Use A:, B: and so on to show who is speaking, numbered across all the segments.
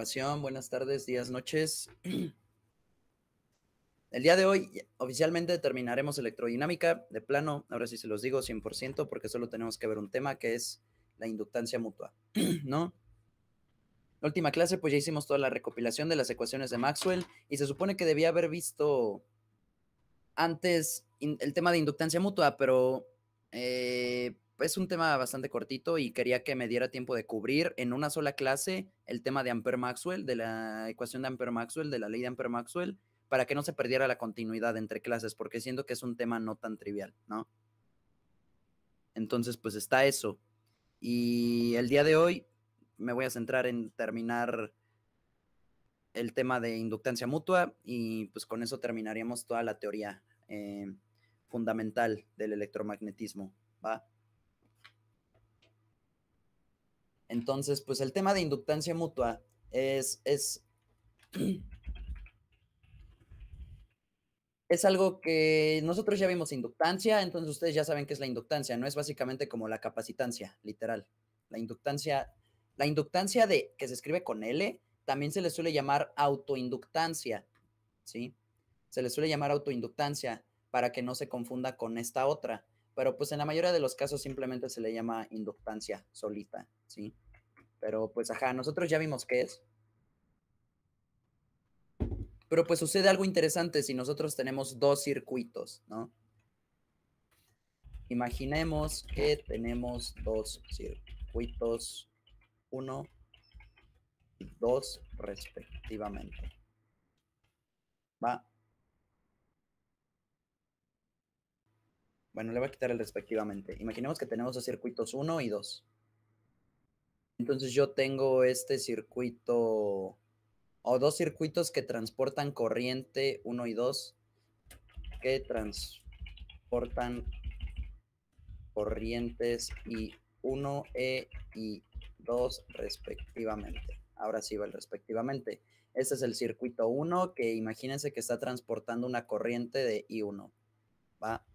A: participación. Buenas tardes, días, noches. El día de hoy oficialmente terminaremos electrodinámica de plano. Ahora sí se los digo 100% porque solo tenemos que ver un tema que es la inductancia mutua, ¿no? La última clase pues ya hicimos toda la recopilación de las ecuaciones de Maxwell y se supone que debía haber visto antes el tema de inductancia mutua, pero es un tema bastante cortito y quería que me diera tiempo de cubrir en una sola clase el tema de Ampère-Maxwell, de la ecuación de Ampère-Maxwell, de la ley de Ampère-Maxwell, para que no se perdiera la continuidad entre clases, porque siento que es un tema no tan trivial, ¿no? Entonces, pues está eso. Y el día de hoy me voy a centrar en terminar el tema de inductancia mutua y pues con eso terminaríamos toda la teoría fundamental del electromagnetismo, ¿va? Entonces, pues el tema de inductancia mutua es algo que nosotros ya vimos inductancia, entonces ustedes ya saben qué es la inductancia, no es básicamente como la capacitancia, literal. La inductancia de que se escribe con L, también se le suele llamar autoinductancia, ¿sí? Se le suele llamar autoinductancia para que no se confunda con esta otra, pero pues en la mayoría de los casos simplemente se le llama inductancia solita, ¿sí? Pero pues ajá, nosotros ya vimos qué es. Pero pues sucede algo interesante si nosotros tenemos dos circuitos, ¿no? Imaginemos que tenemos dos circuitos, 1 y 2 respectivamente. ¿Va? Bueno, le voy a quitar el respectivamente. Imaginemos que tenemos dos circuitos 1 y 2. Entonces yo tengo este circuito o dos circuitos que transportan corriente 1 y 2, que transportan corrientes I1E y 2 respectivamente. Ahora sí va el respectivamente. Este es el circuito 1 que imagínense que está transportando una corriente de I1. ¿Va?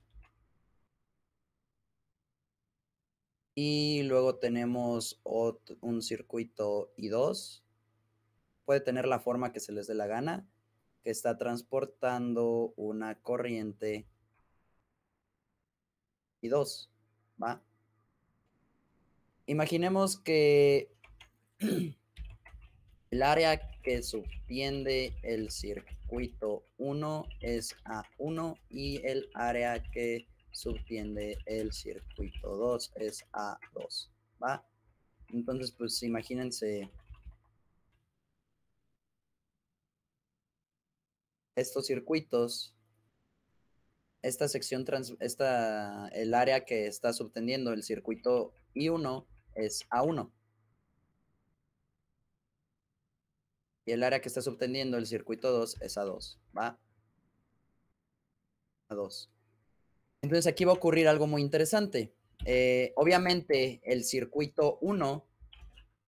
A: Y luego tenemos un circuito I2. Puede tener la forma que se les dé la gana, que está transportando una corriente I2. ¿Va? Imaginemos que el área que subtiende el circuito 1 es A1 y el área que subtiende el circuito 2 es A2, ¿va? Entonces, pues imagínense estos circuitos, esta sección, el área que está subtendiendo el circuito I1 es A1. Y el área que está subtendiendo el circuito 2 es A2, ¿va? A2. Entonces aquí va a ocurrir algo muy interesante. Obviamente el circuito 1,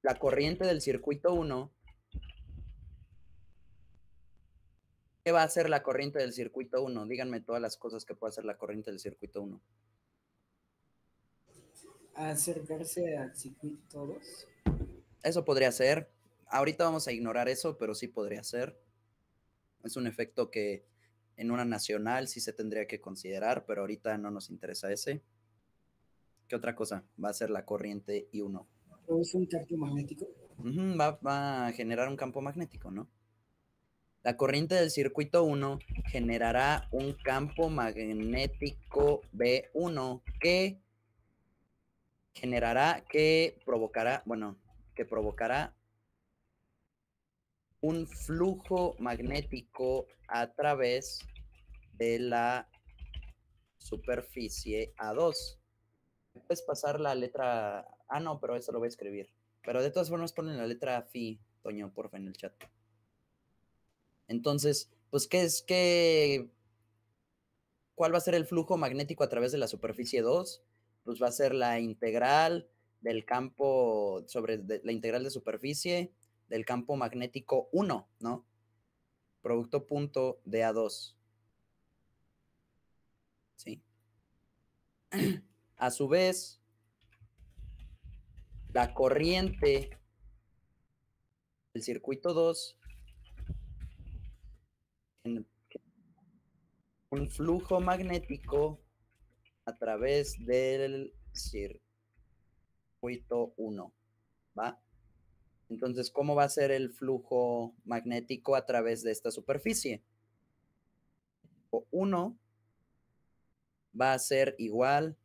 A: la corriente del circuito 1, ¿qué va a hacer la corriente del circuito 1? Díganme todas las cosas que puede hacer la corriente del circuito 1.
B: Acercarse al circuito 2.
A: Eso podría ser. Ahorita vamos a ignorar eso, pero sí podría ser. Es un efecto que en una nacional sí se tendría que considerar, pero ahorita no nos interesa ese. ¿Qué otra cosa va a ser la corriente I1?
B: ¿O es un campo magnético?
A: Va a generar un campo magnético, ¿no? La corriente del circuito 1 generará un campo magnético B1 que provocará un flujo magnético a través de la superficie A2. Puedes pasar la letra... Ah, no, pero eso lo voy a escribir. Pero de todas formas ponen la letra Phi, Toño, porfa, en el chat. Entonces, pues, ¿cuál va a ser el flujo magnético a través de la superficie 2? Pues va a ser la integral del campo la integral de superficie del campo magnético 1, ¿no? Producto punto de A2. ¿Sí? A su vez, el circuito 2 un flujo magnético a través del circuito 1, ¿va? Entonces, ¿cómo va a ser el flujo magnético a través de esta superficie? 1 va a ser igual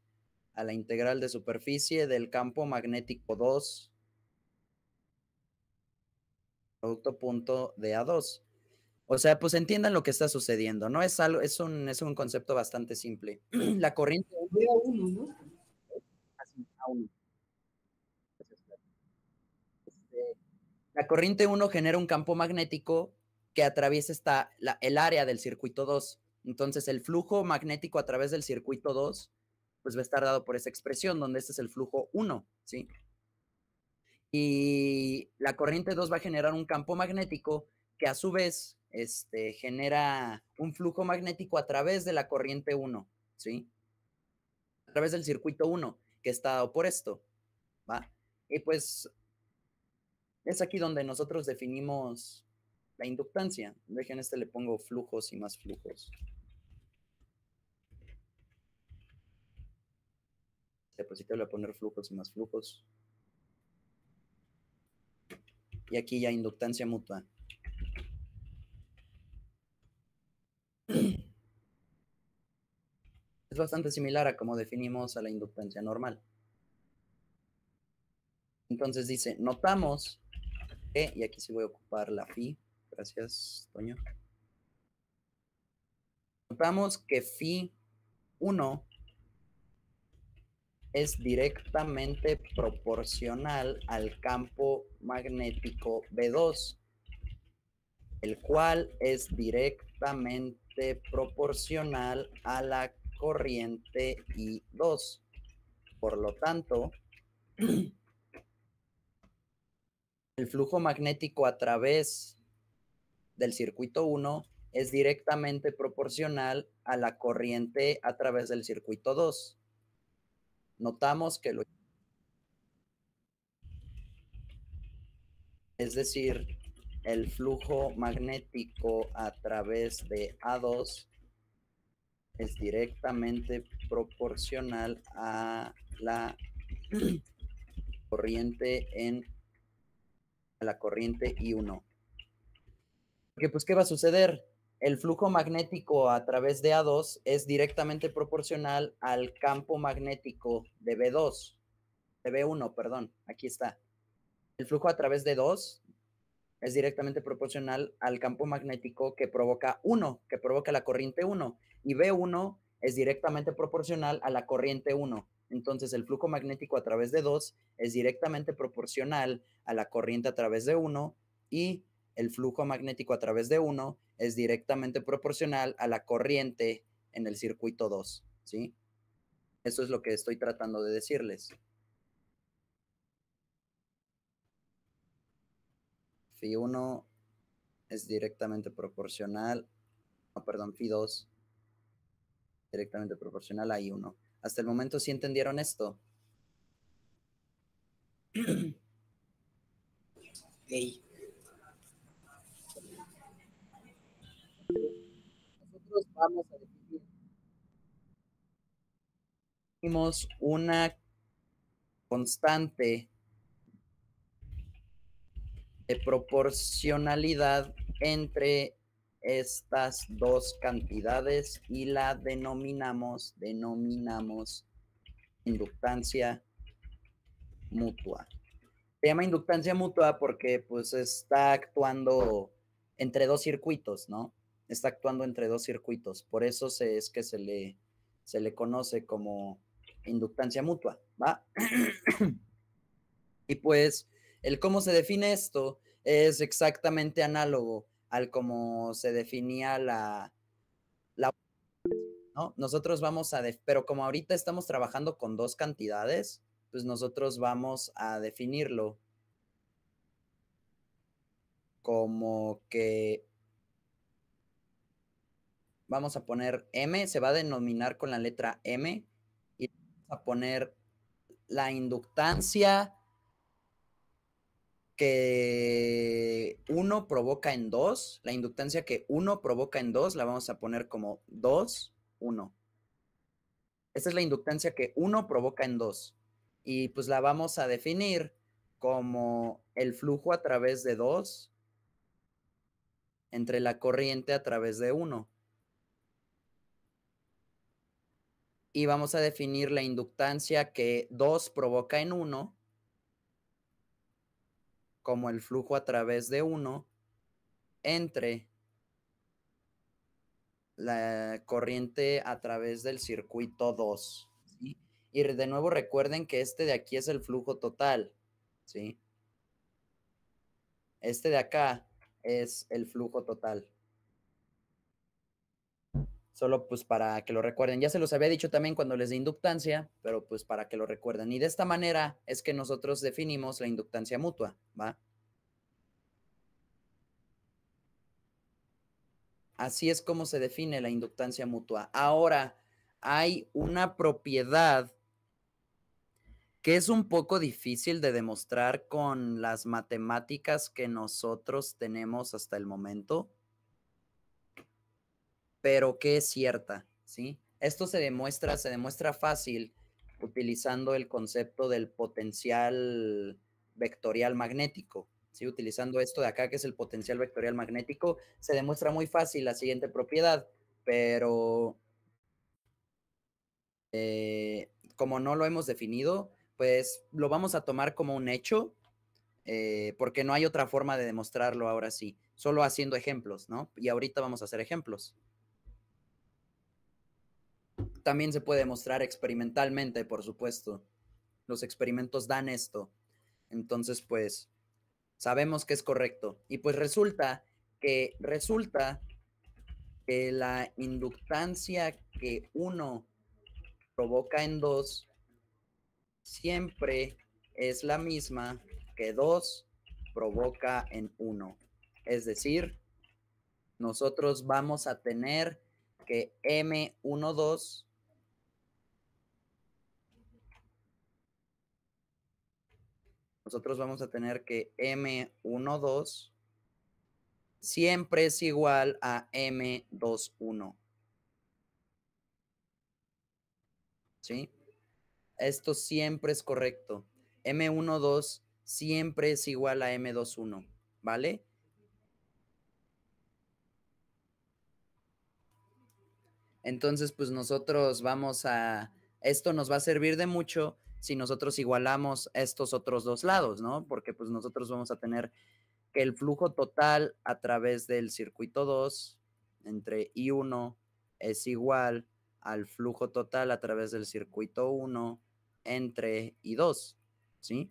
A: a la integral de superficie del campo magnético 2 producto punto de A2. O sea, pues entiendan lo que está sucediendo, ¿no? Es un concepto bastante simple. La corriente
B: Voy a uno, ¿no?
A: La corriente 1 genera un campo magnético que atraviesa el área del circuito 2. Entonces, el flujo magnético a través del circuito 2, pues va a estar dado por esa expresión, donde este es el flujo 1, ¿sí? Y la corriente 2 va a generar un campo magnético que a su vez genera un flujo magnético a través de la corriente 1, ¿sí? A través del circuito 1, que está dado por esto, ¿va? Y pues es aquí donde nosotros definimos la inductancia. Dejen le pongo flujos y más flujos. Diapositiva le voy a poner flujos y más flujos. Y aquí ya inductancia mutua. Es bastante similar a cómo definimos a la inductancia normal. Entonces dice, notamos que, y aquí sí voy a ocupar la phi, gracias, Toño. Notamos que phi 1 es directamente proporcional al campo magnético B2, el cual es directamente proporcional a la corriente I2. Por lo tanto, el flujo magnético a través del circuito 1 es directamente proporcional a la corriente a través del circuito 2. Notamos que es decir, el flujo magnético a través de A2 es directamente proporcional a la corriente I1. Porque, pues, ¿qué va a suceder? El flujo magnético a través de A2 es directamente proporcional al campo magnético de B2, de B1, perdón, aquí está. El flujo a través de 2 es directamente proporcional al campo magnético que provoca 1, que provoca la corriente 1, y B1 es directamente proporcional a la corriente 1. Entonces, el flujo magnético a través de 2 es directamente proporcional a la corriente a través de 1 y el flujo magnético a través de 1 es directamente proporcional a la corriente en el circuito 2, ¿sí? Eso es lo que estoy tratando de decirles. Phi 1 es directamente proporcional, no, perdón, Phi 2 directamente proporcional a I1. Hasta el momento, ¿sí entendieron esto?
B: Hey.
A: Nosotros vamos a definir una constante de proporcionalidad entre estas dos cantidades y la denominamos inductancia mutua. Se llama inductancia mutua porque pues está actuando entre dos circuitos, ¿no? Está actuando entre dos circuitos. Por eso es que se le conoce como inductancia mutua, ¿va? Y pues el cómo se define esto es exactamente análogo al cómo se definía ¿no? Nosotros vamos pero como ahorita estamos trabajando con dos cantidades, pues nosotros vamos a definirlo como que vamos a poner M, se va a denominar con la letra M, y vamos a poner la inductancia que 1 provoca en 2, la inductancia que 1 provoca en 2, la vamos a poner como 2, 1. Esta es la inductancia que 1 provoca en 2. Y pues la vamos a definir como el flujo a través de 2 entre la corriente a través de 1. Y vamos a definir la inductancia que 2 provoca en 1 como el flujo a través de 1 entre la corriente a través del circuito 2, ¿sí? Y de nuevo recuerden que este de aquí es el flujo total, ¿sí? Este de acá es el flujo total. Solo pues para que lo recuerden. Ya se los había dicho también cuando les di inductancia, pero pues para que lo recuerden. Y de esta manera es que nosotros definimos la inductancia mutua, ¿va? Así es como se define la inductancia mutua. Ahora, hay una propiedad que es un poco difícil de demostrar con las matemáticas que nosotros tenemos hasta el momento, pero que es cierta, ¿sí? Esto se demuestra fácil utilizando el concepto del potencial vectorial magnético, ¿sí? Utilizando esto de acá, que es el potencial vectorial magnético, se demuestra muy fácil la siguiente propiedad, pero como no lo hemos definido, pues lo vamos a tomar como un hecho, porque no hay otra forma de demostrarlo ahora sí, solo haciendo ejemplos, ¿no? Y ahorita vamos a hacer ejemplos. También se puede demostrar experimentalmente, por supuesto. Los experimentos dan esto. Entonces, pues, sabemos que es correcto. Y pues resulta que la inductancia que 1 provoca en 2 siempre es la misma que 2 provoca en 1. Es decir, nosotros vamos a tener que M12 nosotros vamos a tener que M12 siempre es igual a M21. ¿Sí? Esto siempre es correcto. M12 siempre es igual a M21, ¿vale? Entonces, pues nosotros esto nos va a servir de mucho si nosotros igualamos estos otros dos lados, ¿no? Porque pues nosotros vamos a tener que el flujo total a través del circuito 2 entre I1 es igual al flujo total a través del circuito 1 entre I2, ¿sí?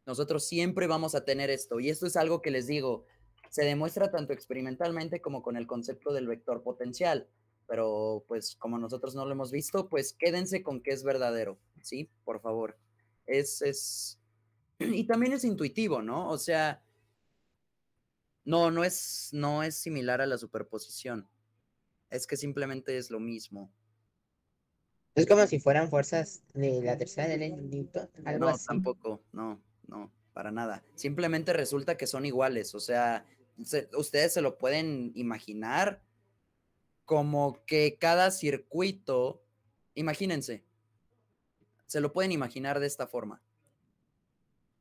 A: Nosotros siempre vamos a tener esto, y esto es algo que les digo, se demuestra tanto experimentalmente como con el concepto del vector potencial, pero pues como nosotros no lo hemos visto, pues quédense con que es verdadero, ¿sí? Por favor. Y también es intuitivo, ¿no? O sea, no es similar a la superposición, es que simplemente es lo mismo.
B: Es como si fueran fuerzas de la tercera ley de Newton, algo
A: No,
B: así.
A: tampoco, no, para nada. Simplemente resulta que son iguales, o sea, ustedes se lo pueden imaginar como que cada circuito, imagínense, se lo pueden imaginar de esta forma.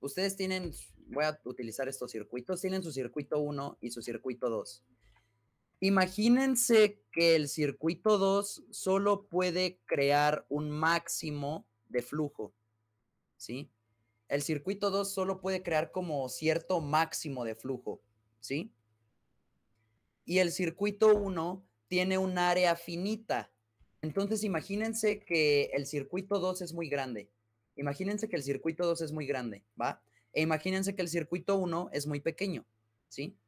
A: Ustedes tienen, voy a utilizar estos circuitos, tienen su circuito 1 y su circuito 2. Imagínense que el circuito 2 solo puede crear un máximo de flujo, ¿sí? El circuito 2 solo puede crear como cierto máximo de flujo, ¿sí? Y el circuito 1 tiene un área finita. Entonces imagínense que el circuito 2 es muy grande. Imagínense que el circuito 2 es muy grande, ¿va? E imagínense que el circuito 1 es muy pequeño, ¿sí?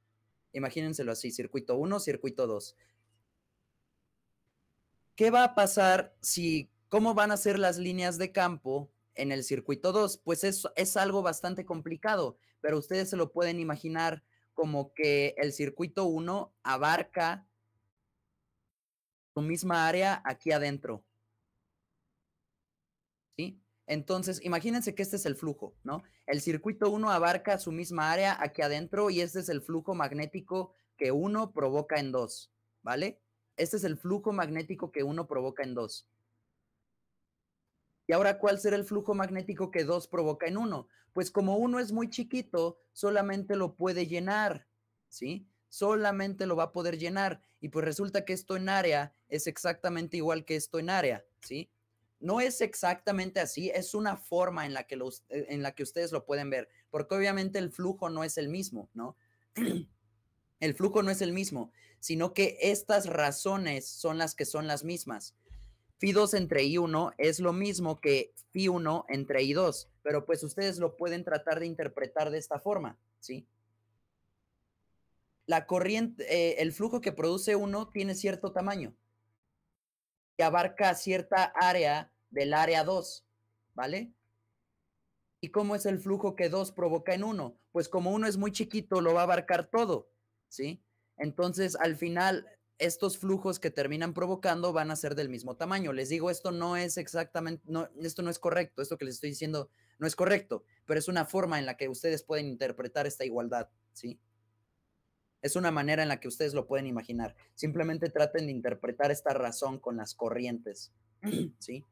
A: Imagínenselo así, circuito 1, circuito 2. ¿Qué va a pasar cómo van a ser las líneas de campo en el circuito 2? Pues es algo bastante complicado, pero ustedes se lo pueden imaginar como que el circuito 1 abarca su misma área aquí adentro, ¿sí? Entonces, imagínense que este es el flujo, ¿no? El circuito 1 abarca su misma área aquí adentro y este es el flujo magnético que 1 provoca en 2, ¿vale? Este es el flujo magnético que 1 provoca en 2. Y ahora, ¿cuál será el flujo magnético que 2 provoca en 1? Pues como 1 es muy chiquito, solamente lo puede llenar, ¿sí? Solamente lo va a poder llenar. Y pues resulta que esto en área es exactamente igual que esto en área, ¿sí? No es exactamente así, es una forma en la que ustedes lo pueden ver, porque obviamente el flujo no es el mismo, ¿no? El flujo no es el mismo, sino que estas razones son las que son las mismas. Phi2 entre I1 es lo mismo que Phi1 entre I2, pero pues ustedes lo pueden tratar de interpretar de esta forma, ¿sí? La corriente, el flujo que produce 1 tiene cierto tamaño, que abarca cierta área del área 2, ¿vale? ¿Y cómo es el flujo que 2 provoca en 1? Pues como 1 es muy chiquito, lo va a abarcar todo, ¿sí? Entonces, al final, estos flujos que terminan provocando van a ser del mismo tamaño. Les digo, esto no es exactamente, no, esto no es correcto, esto que les estoy diciendo no es correcto, pero es una forma en la que ustedes pueden interpretar esta igualdad, ¿sí? Es una manera en la que ustedes lo pueden imaginar. Simplemente traten de interpretar esta razón con las corrientes, ¿sí?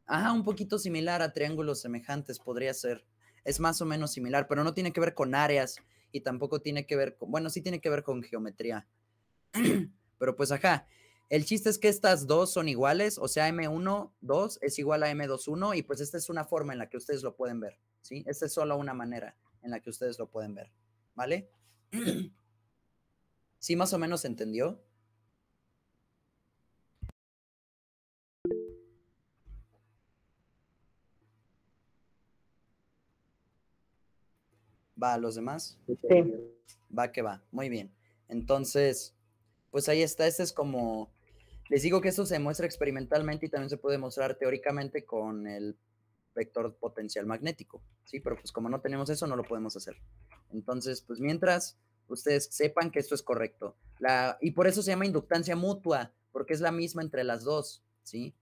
A: Ajá, un poquito similar a triángulos semejantes podría ser. Es más o menos similar, pero no tiene que ver con áreas y tampoco tiene que ver con, bueno, sí tiene que ver con geometría. Pero pues ajá, el chiste es que estas dos son iguales, o sea, M1, 2 es igual a M2, 1 y pues esta es una forma en la que ustedes lo pueden ver, ¿sí? Esta es solo una manera en la que ustedes lo pueden ver, ¿vale? ¿Sí más o menos se entendió? ¿Va a los demás?
B: Sí.
A: Va que va, muy bien. Entonces, pues ahí está, este es como, les digo que esto se muestra experimentalmente y también se puede mostrar teóricamente con el vector potencial magnético, ¿sí? Pero pues como no tenemos eso, no lo podemos hacer. Entonces, pues mientras ustedes sepan que esto es correcto. Y por eso se llama inductancia mutua, porque es la misma entre las dos, ¿sí?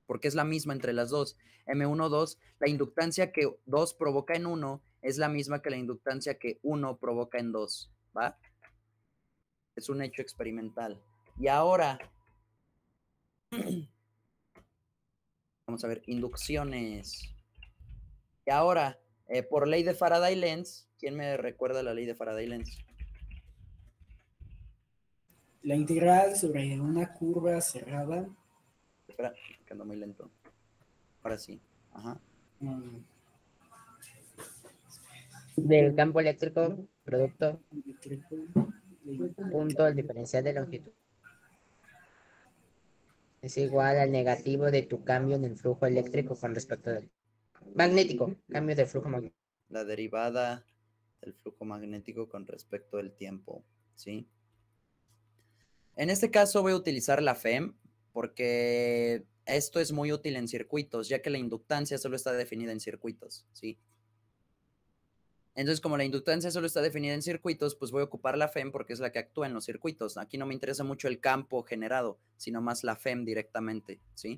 A: Porque es la misma entre las dos. M1, 2, la inductancia que 2 provoca en 1 es la misma que la inductancia que 1 provoca en 2, ¿va? Es un hecho experimental. Y ahora, vamos a ver, inducciones. Y ahora, por ley de Faraday-Lenz, ¿quién me recuerda la ley de Faraday-Lenz?
C: La integral sobre una curva cerrada.
A: Espera, que ando muy lento. Ahora sí. Ajá.
B: Del campo eléctrico, producto,
C: Eléctrico.
B: punto, el diferencial de longitud. Es igual al negativo de tu cambio en el flujo eléctrico con respecto al magnético, cambio de flujo magnético.
A: La derivada del flujo magnético con respecto al tiempo, ¿sí? En este caso voy a utilizar la FEM porque esto es muy útil en circuitos, ya que la inductancia solo está definida en circuitos, ¿sí? Entonces, como la inductancia solo está definida en circuitos, pues voy a ocupar la FEM porque es la que actúa en los circuitos. Aquí no me interesa mucho el campo generado, sino más la FEM directamente, ¿sí?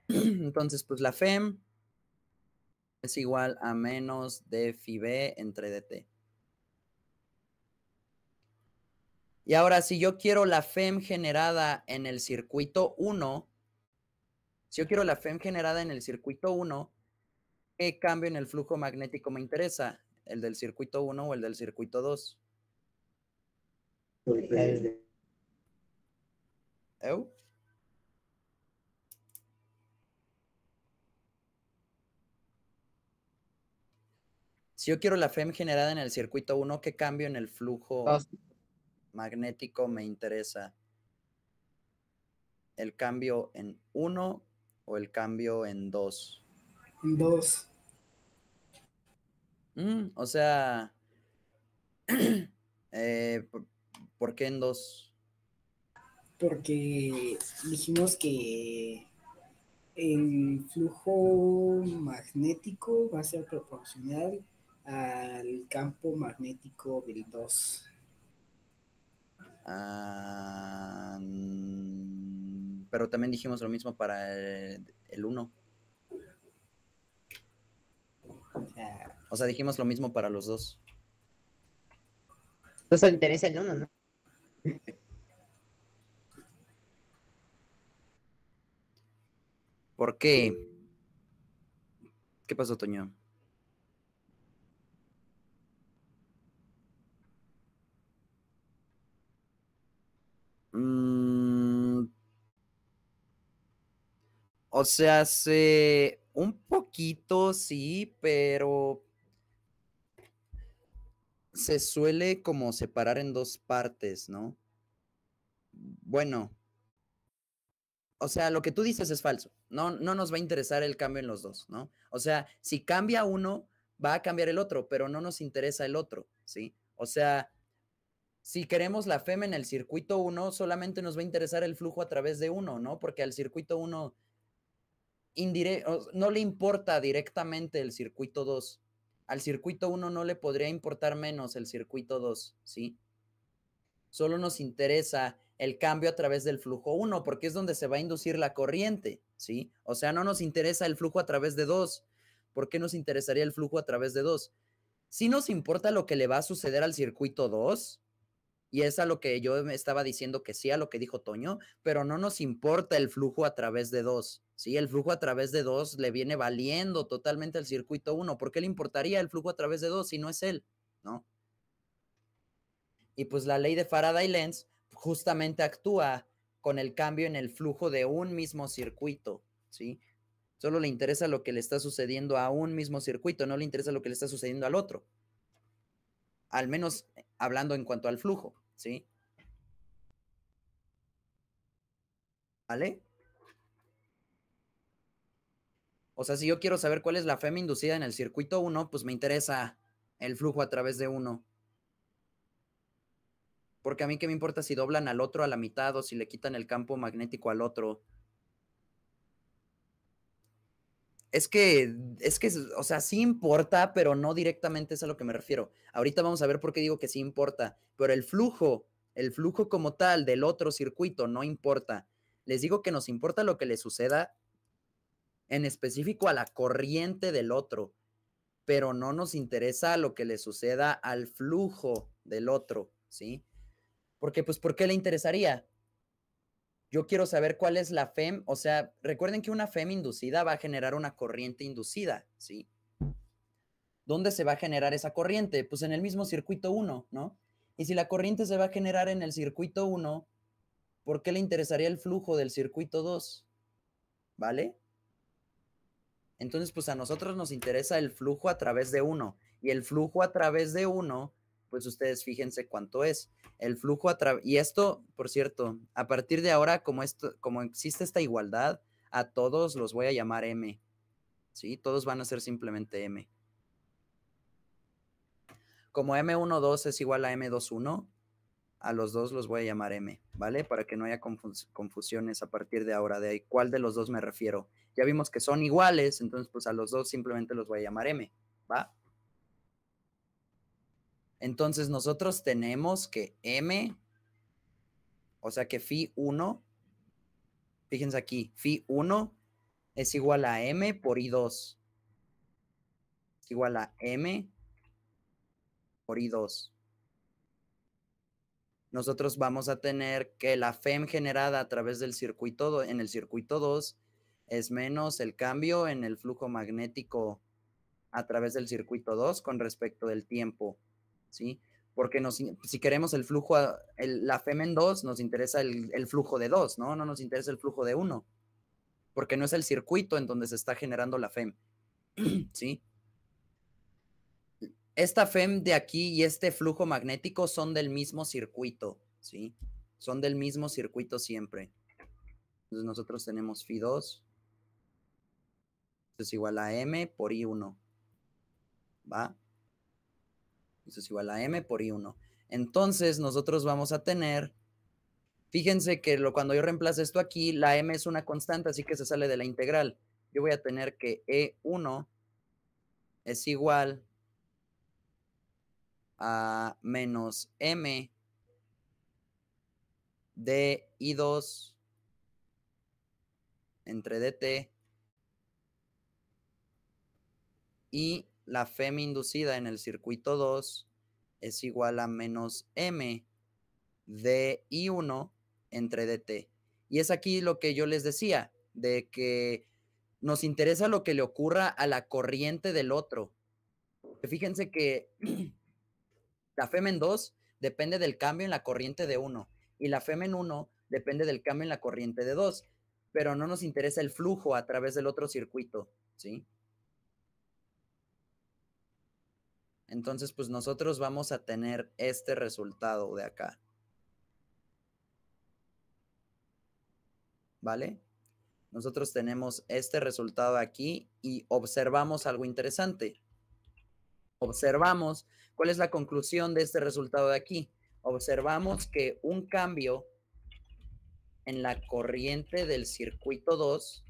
A: Entonces, pues la FEM es igual a menos d phi b entre dt. Y ahora, si yo quiero la FEM generada en el circuito 1, si yo quiero la FEM generada en el circuito 1, ¿qué cambio en el flujo magnético me interesa? ¿El del circuito 1 o el del circuito 2? ¿Eu? Si yo quiero la FEM generada en el circuito 1, ¿qué cambio en el flujo magnético me interesa? ¿El cambio en 1 o el cambio en 2?
C: En 2.
A: O sea, ¿por qué en 2?
C: Porque dijimos que el flujo magnético va a ser proporcional al campo magnético del 2.
A: Pero también dijimos lo mismo para el 1.
C: sea,
A: O sea, dijimos lo mismo para los dos.
B: Entonces solo interesa el 1, ¿no?
A: ¿Por qué? ¿Qué pasó, Toño? O sea, un poquito sí, pero se suele como separar en dos partes, ¿no? Bueno, o sea, lo que tú dices es falso. No, no nos va a interesar el cambio en los dos, ¿no? O sea, si cambia uno, va a cambiar el otro, pero no nos interesa el otro, ¿sí? O sea, si queremos la FEM en el circuito 1, solamente nos va a interesar el flujo a través de uno, ¿no? Porque al circuito 1 no le importa directamente el circuito 2. Al circuito 1 no le podría importar menos el circuito 2, ¿sí? Solo nos interesa el cambio a través del flujo 1, porque es donde se va a inducir la corriente, ¿sí? O sea, no nos interesa el flujo a través de 2. ¿Por qué nos interesaría el flujo a través de 2? Sí nos importa lo que le va a suceder al circuito 2, y es a lo que yo me estaba diciendo que sí, a lo que dijo Toño, pero no nos importa el flujo a través de 2, ¿sí? El flujo a través de 2 le viene valiendo totalmente al circuito 1. ¿Por qué le importaría el flujo a través de 2 si no es él? ¿No? Y pues la ley de Faraday-Lenz justamente actúa con el cambio en el flujo de un mismo circuito, ¿sí? Solo le interesa lo que le está sucediendo a un mismo circuito, no le interesa lo que le está sucediendo al otro. Al menos hablando en cuanto al flujo, ¿sí? ¿Vale? O sea, si yo quiero saber cuál es la FEM inducida en el circuito 1, pues me interesa el flujo a través de 1. Porque a mí qué me importa si doblan al otro a la mitad o si le quitan el campo magnético al otro. Es que, o sea, sí importa, pero no directamente es a lo que me refiero. Ahorita vamos a ver por qué digo que sí importa, pero el flujo como tal del otro circuito no importa. Les digo que nos importa lo que le suceda en específico a la corriente del otro, pero no nos interesa lo que le suceda al flujo del otro, ¿sí? Porque, pues, ¿por qué le interesaría? Yo quiero saber cuál es la FEM, o sea, recuerden que una FEM inducida va a generar una corriente inducida, ¿sí? ¿Dónde se va a generar esa corriente? Pues en el mismo circuito 1, ¿no? Y si la corriente se va a generar en el circuito 1, ¿por qué le interesaría el flujo del circuito 2? ¿Vale? Entonces, pues a nosotros nos interesa el flujo a través de 1. Y el flujo a través de 1, pues ustedes fíjense cuánto es. El flujo a través... Y esto, por cierto, a partir de ahora, como existe esta igualdad, a todos los voy a llamar M. ¿Sí? Todos van a ser simplemente M. Como M12 es igual a M21, a los dos los voy a llamar M, ¿vale? Para que no haya confusiones a partir de ahora de cuál de los dos me refiero. Ya vimos que son iguales, entonces pues a los dos simplemente los voy a llamar M, ¿va? Entonces nosotros tenemos que M, o sea que Φ1, fíjense aquí, Φ1 es igual a M por I2. Es igual a M por I2. Nosotros vamos a tener que la FEM generada a través del circuito, en el circuito 2, es menos el cambio en el flujo magnético a través del circuito 2 con respecto del tiempo, ¿sí? Porque si queremos el flujo, la FEM en 2, nos interesa el flujo de 2, ¿no? No nos interesa el flujo de 1, porque no es el circuito en donde se está generando la FEM, ¿sí? Esta FEM de aquí y este flujo magnético son del mismo circuito, ¿sí? Son del mismo circuito siempre. Entonces nosotros tenemos Φ2, esto es igual a M por I1, ¿va? Esto es igual a M por I1. Entonces nosotros vamos a tener, fíjense que cuando yo reemplazo esto aquí, la M es una constante, así que se sale de la integral. Yo voy a tener que E1 es igual a menos M de I2 entre dt y la FEM inducida en el circuito 2 es igual a menos M de I1 entre dt. Y es aquí lo que yo les decía, de que nos interesa lo que le ocurra a la corriente del otro. Fíjense que la FEM en 2 depende del cambio en la corriente de 1 y la FEM en 1 depende del cambio en la corriente de 2, pero no nos interesa el flujo a través del otro circuito, ¿sí? Entonces, pues nosotros vamos a tener este resultado de acá. ¿Vale? Nosotros tenemos este resultado aquí y observamos algo interesante. Observamos, ¿cuál es la conclusión de este resultado de aquí? Observamos que un cambio en la corriente del circuito 2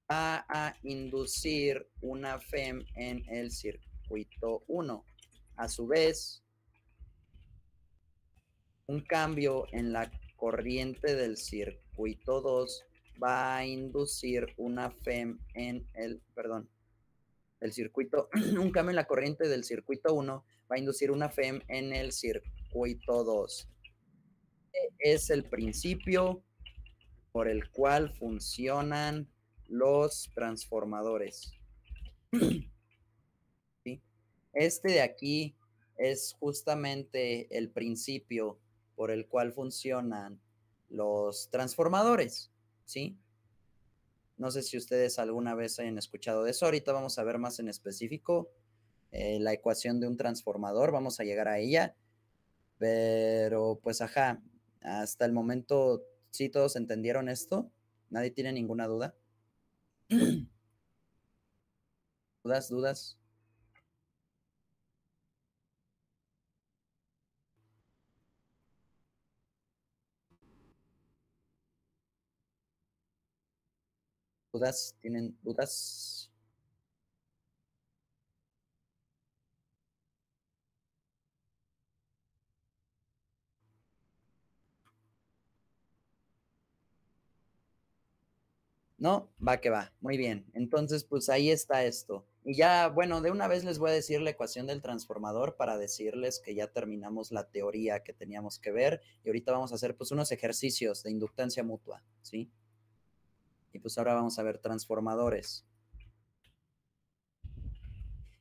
A: va a inducir una FEM en el circuito 1. A su vez, un cambio en la corriente del circuito 2 va a inducir una FEM en el circuito, un cambio en la corriente del circuito 1 va a inducir una FEM en el circuito 2. Es el principio por el cual funcionan los transformadores. ¿Sí? Este de aquí es justamente el principio por el cual funcionan los transformadores, ¿sí? No sé si ustedes alguna vez hayan escuchado de eso. Ahorita vamos a ver más en específico la ecuación de un transformador. Vamos a llegar a ella. Pero, pues, ajá, hasta el momento, ¿sí todos entendieron esto? ¿Nadie tiene ninguna duda? ¿Dudas, dudas? ¿Dudas? ¿Tienen dudas? No, va que va. Muy bien. Entonces, pues ahí está esto. Y ya, bueno, de una vez les voy a decir la ecuación del transformador para decirles que ya terminamos la teoría que teníamos que ver. Y ahorita vamos a hacer pues unos ejercicios de inductancia mutua, ¿sí? Y pues ahora vamos a ver transformadores.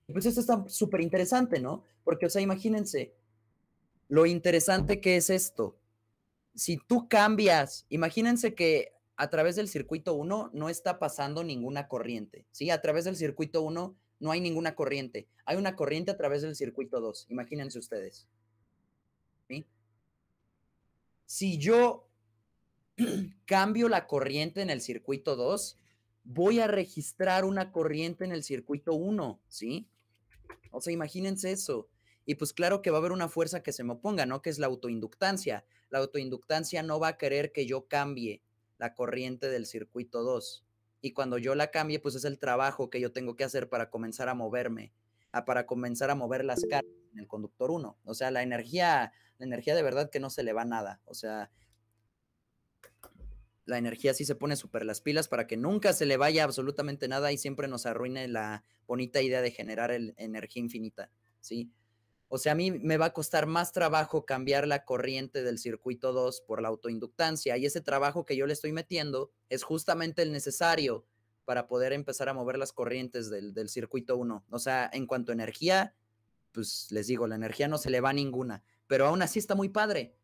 A: Y pues esto está súper interesante, ¿no? Porque, o sea, imagínense lo interesante que es esto. Si tú cambias, imagínense que a través del circuito 1 no está pasando ninguna corriente, ¿sí? A través del circuito 1 no hay ninguna corriente. Hay una corriente a través del circuito 2, imagínense ustedes, ¿sí? Si yo cambio la corriente en el circuito 2, voy a registrar una corriente en el circuito 1, ¿sí? O sea, imagínense eso. Y pues claro que va a haber una fuerza que se me oponga, ¿no? Que es la autoinductancia. La autoinductancia no va a querer que yo cambie la corriente del circuito 2. Y cuando yo la cambie, pues es el trabajo que yo tengo que hacer para comenzar a moverme, para comenzar a mover las cargas en el conductor 1. O sea, la energía de verdad que no se le va nada. O sea, la energía sí se pone súper las pilas para que nunca se le vaya absolutamente nada y siempre nos arruine la bonita idea de generar energía infinita, ¿sí? O sea, a mí me va a costar más trabajo cambiar la corriente del circuito 2 por la autoinductancia y ese trabajo que yo le estoy metiendo es justamente el necesario para poder empezar a mover las corrientes del circuito 1. O sea, en cuanto a energía, pues les digo, la energía no se le va a ninguna, pero aún así está muy padre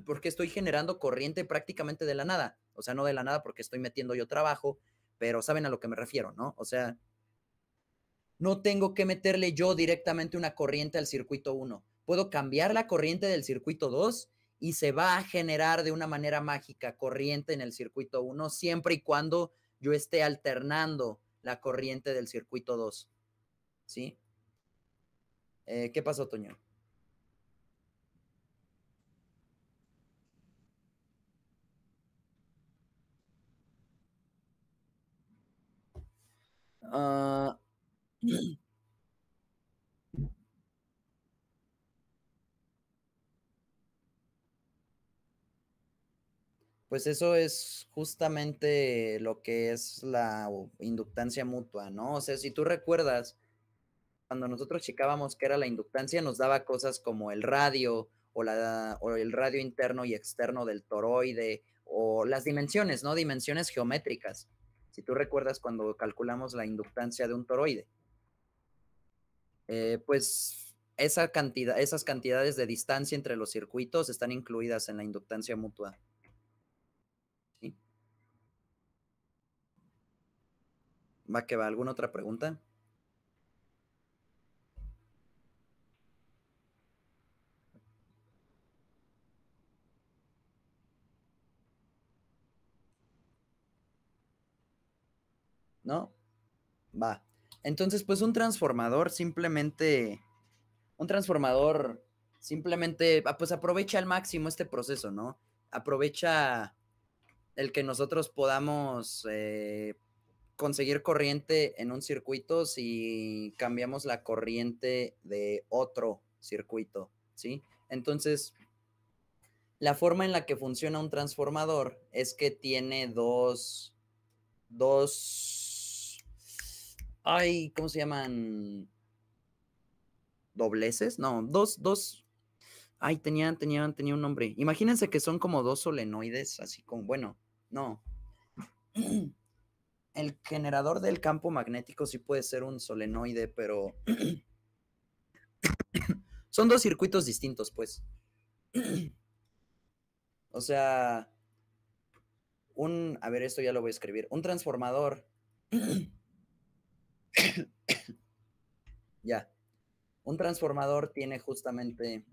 A: porque estoy generando corriente prácticamente de la nada. O sea, no de la nada porque estoy metiendo yo trabajo, pero saben a lo que me refiero, ¿no? O sea, no tengo que meterle yo directamente una corriente al circuito 1. Puedo cambiar la corriente del circuito 2 y se va a generar de una manera mágica corriente en el circuito 1 siempre y cuando yo esté alternando la corriente del circuito 2. ¿Sí? ¿Qué pasó, Toño? Uh, Pues eso es justamente lo que es la inductancia mutua, ¿no? O sea, si tú recuerdas, cuando nosotros checábamos qué era la inductancia, nos daba cosas como el radio o el radio interno y externo del toroide o las dimensiones, ¿no? Dimensiones geométricas. Si tú recuerdas cuando calculamos la inductancia de un toroide, pues esas cantidades de distancia entre los circuitos están incluidas en la inductancia mutua. ¿Sí? Va que va. ¿Alguna otra pregunta? ¿No? Va. Entonces, pues un transformador simplemente pues aprovecha al máximo este proceso, ¿no? Aprovecha el que nosotros podamos conseguir corriente en un circuito si cambiamos la corriente de otro circuito, ¿sí? Entonces, la forma en la que funciona un transformador es que tiene ¿cómo se llaman? ¿Dobleces? No, tenía un nombre. Imagínense que son como dos solenoides, así como, bueno, no. El generador del campo magnético sí puede ser un solenoide, pero son dos circuitos distintos, pues. O sea, a ver, esto ya lo voy a escribir. Un transformador. Ya. Un transformador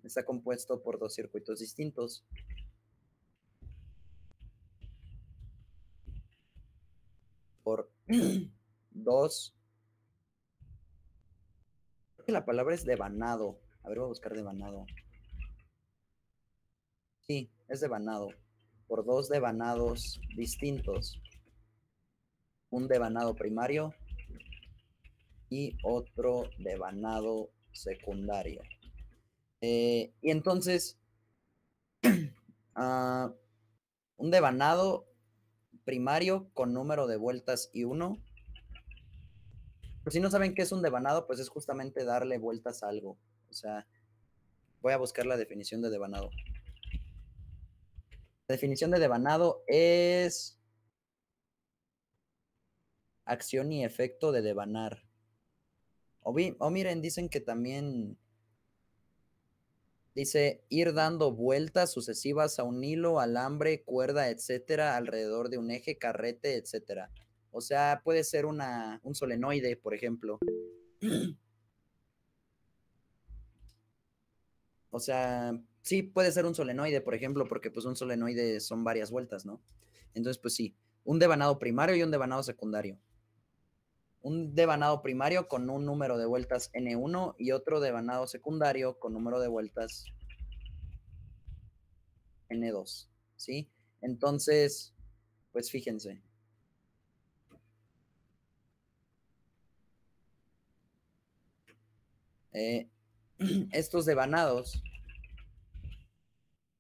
A: está compuesto por dos circuitos distintos. Por dos. Creo que la palabra es devanado. A ver, voy a buscar devanado. Sí, es devanado. Por dos devanados distintos. Un devanado primario y otro devanado secundario. Y entonces, un devanado primario con número de vueltas y 1. Por si no saben qué es un devanado, pues es justamente darle vueltas a algo. O sea, voy a buscar la definición de devanado. La definición de devanado es acción y efecto de devanar. O miren, dicen que también dice ir dando vueltas sucesivas a un hilo, alambre, cuerda, etcétera, alrededor de un eje, carrete, etcétera. O sea, puede ser un solenoide, por ejemplo. O sea, sí puede ser un solenoide, por ejemplo, porque pues un solenoide son varias vueltas, ¿no? Entonces, pues sí, un devanado primario y un devanado secundario. Un devanado primario con un número de vueltas N1 y otro devanado secundario con número de vueltas N2, ¿sí? Entonces, pues fíjense. Estos devanados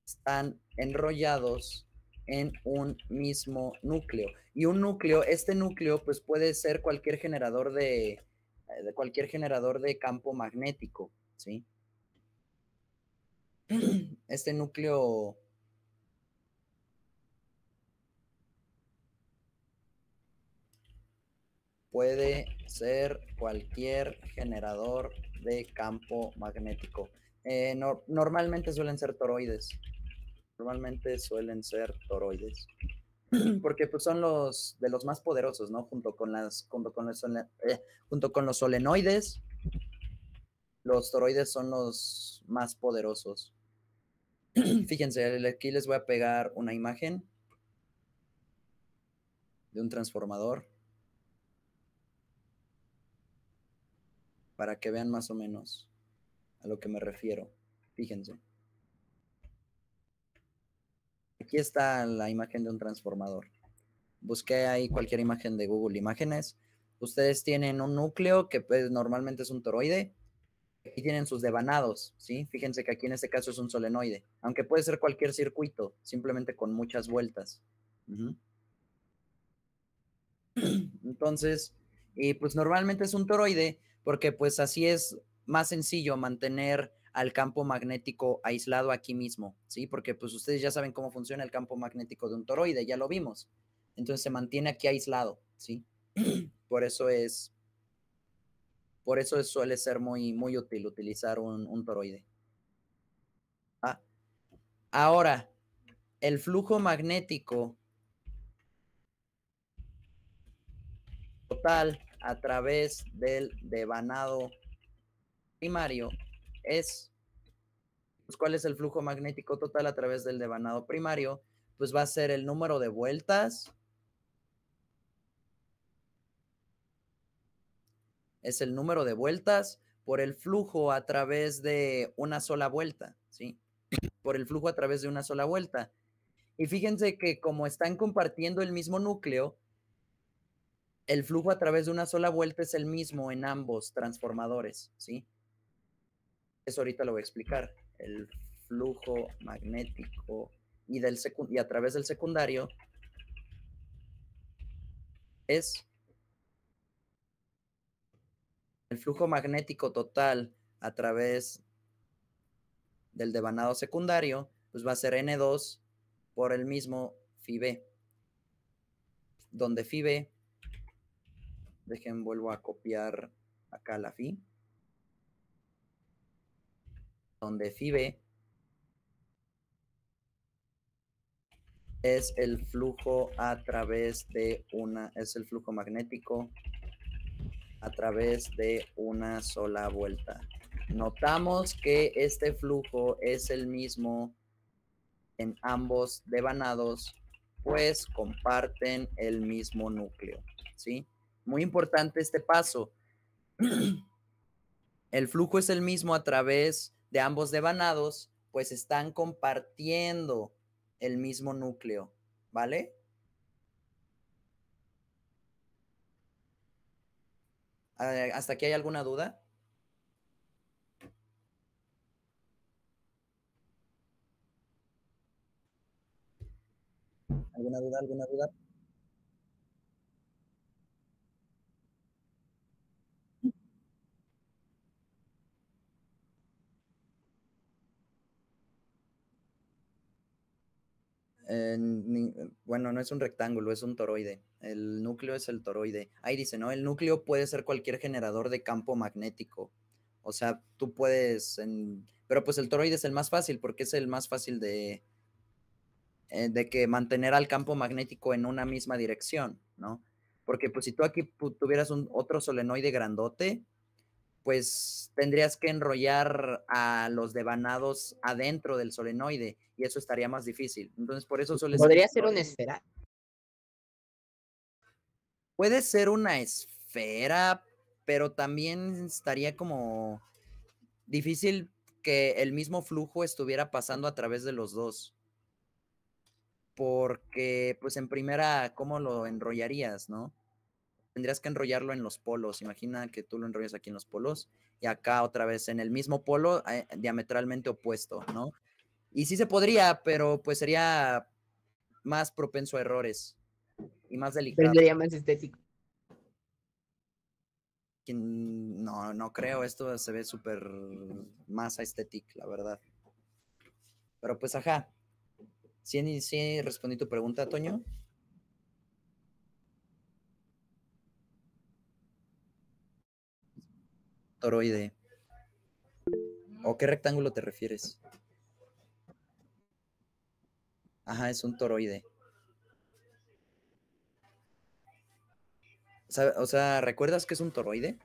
A: están enrollados en un mismo núcleo. Y un núcleo, este núcleo, pues puede ser cualquier generador de campo magnético, ¿sí? Este núcleo puede ser cualquier generador de campo magnético. Normalmente suelen ser toroides. Porque pues son los de los más poderosos, ¿no? Junto con los solenoides, los toroides son los más poderosos. Fíjense, aquí les voy a pegar una imagen de un transformador para que vean más o menos a lo que me refiero. Fíjense. Aquí está la imagen de un transformador. Busqué ahí cualquier imagen de Google Imágenes. Ustedes tienen un núcleo que pues, normalmente es un toroide Aquí tienen sus devanados, ¿sí? Fíjense que aquí en este caso es un solenoide, aunque puede ser cualquier circuito, simplemente con muchas vueltas. Entonces, pues normalmente es un toroide porque pues así es más sencillo mantener al campo magnético aislado aquí mismo, ¿sí? Porque pues ustedes ya saben cómo funciona el campo magnético de un toroide, ya lo vimos. Entonces se mantiene aquí aislado, ¿sí? Por eso suele ser muy, muy útil utilizar un toroide. Ahora, el flujo magnético total a través del devanado primario es, pues, ¿cuál es el flujo magnético total a través del devanado primario? Pues va a ser el número de vueltas, es el número de vueltas por el flujo a través de una sola vuelta, ¿sí? Por el flujo a través de una sola vuelta. Y fíjense que como están compartiendo el mismo núcleo, el flujo a través de una sola vuelta es el mismo en ambos transformadores, ¿sí? Eso ahorita lo voy a explicar. El flujo magnético y a través del secundario es el flujo magnético total a través del devanado secundario, pues va a ser N2 por el mismo phi B, donde phi B, vuelvo a copiar acá la phi, donde phi B es el flujo a través de es el flujo magnético a través de una sola vuelta. Notamos que este flujo es el mismo en ambos devanados, pues comparten el mismo núcleo, ¿sí? Muy importante este paso. El flujo es el mismo a través de ambos devanados, pues están compartiendo el mismo núcleo, ¿vale? ¿Hasta aquí hay alguna duda? ¿Alguna duda? ¿Alguna duda? Bueno, no es un rectángulo, es un toroide. El núcleo es el toroide. Ahí dice, ¿no? El núcleo puede ser cualquier generador de campo magnético. O sea, tú puedes, pero pues el toroide es el más fácil porque es el más fácil de que mantener al campo magnético en una misma dirección, ¿no? Porque pues si tú aquí tuvieras otro solenoide grandote, pues tendrías que enrollar a los devanados adentro del solenoide y eso estaría más difícil. Entonces, por eso suele ser...
B: ¿Podría ser una esfera?
A: Puede ser una esfera, pero también estaría como difícil que el mismo flujo estuviera pasando a través de los dos. Porque, pues en primera, ¿cómo lo enrollarías, no? Tendrías que enrollarlo en los polos. Imagina que tú lo enrollas aquí en los polos y acá otra vez en el mismo polo diametralmente opuesto, ¿no? Y sí se podría, pero pues sería más propenso a errores y más
B: Pero
A: delicado.
B: sería más estético.
A: No, no creo. Esto se ve súper más estético, la verdad. Pero pues, ajá. ¿Sí respondí tu pregunta, Toño? Toroide. ¿O qué rectángulo te refieres? Ajá, es un toroide. O sea, ¿recuerdas que es un toroide?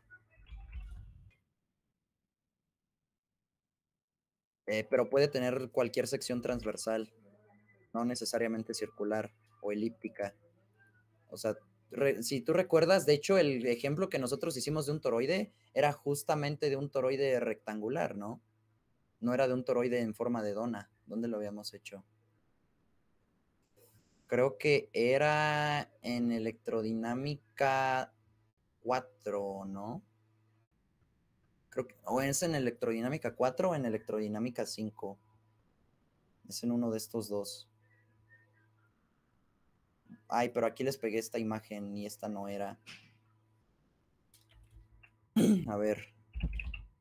A: Pero puede tener cualquier sección transversal, no necesariamente circular o elíptica. O sea, si tú recuerdas, de hecho, el ejemplo que nosotros hicimos de un toroide era justamente de un toroide rectangular, ¿no? No era de un toroide en forma de dona. ¿Dónde lo habíamos hecho? Creo que era en electrodinámica 4, ¿no? Creo que o es en electrodinámica 4 o en electrodinámica 5. Es en uno de estos dos. Ay, pero aquí les pegué esta imagen y esta no era. A ver,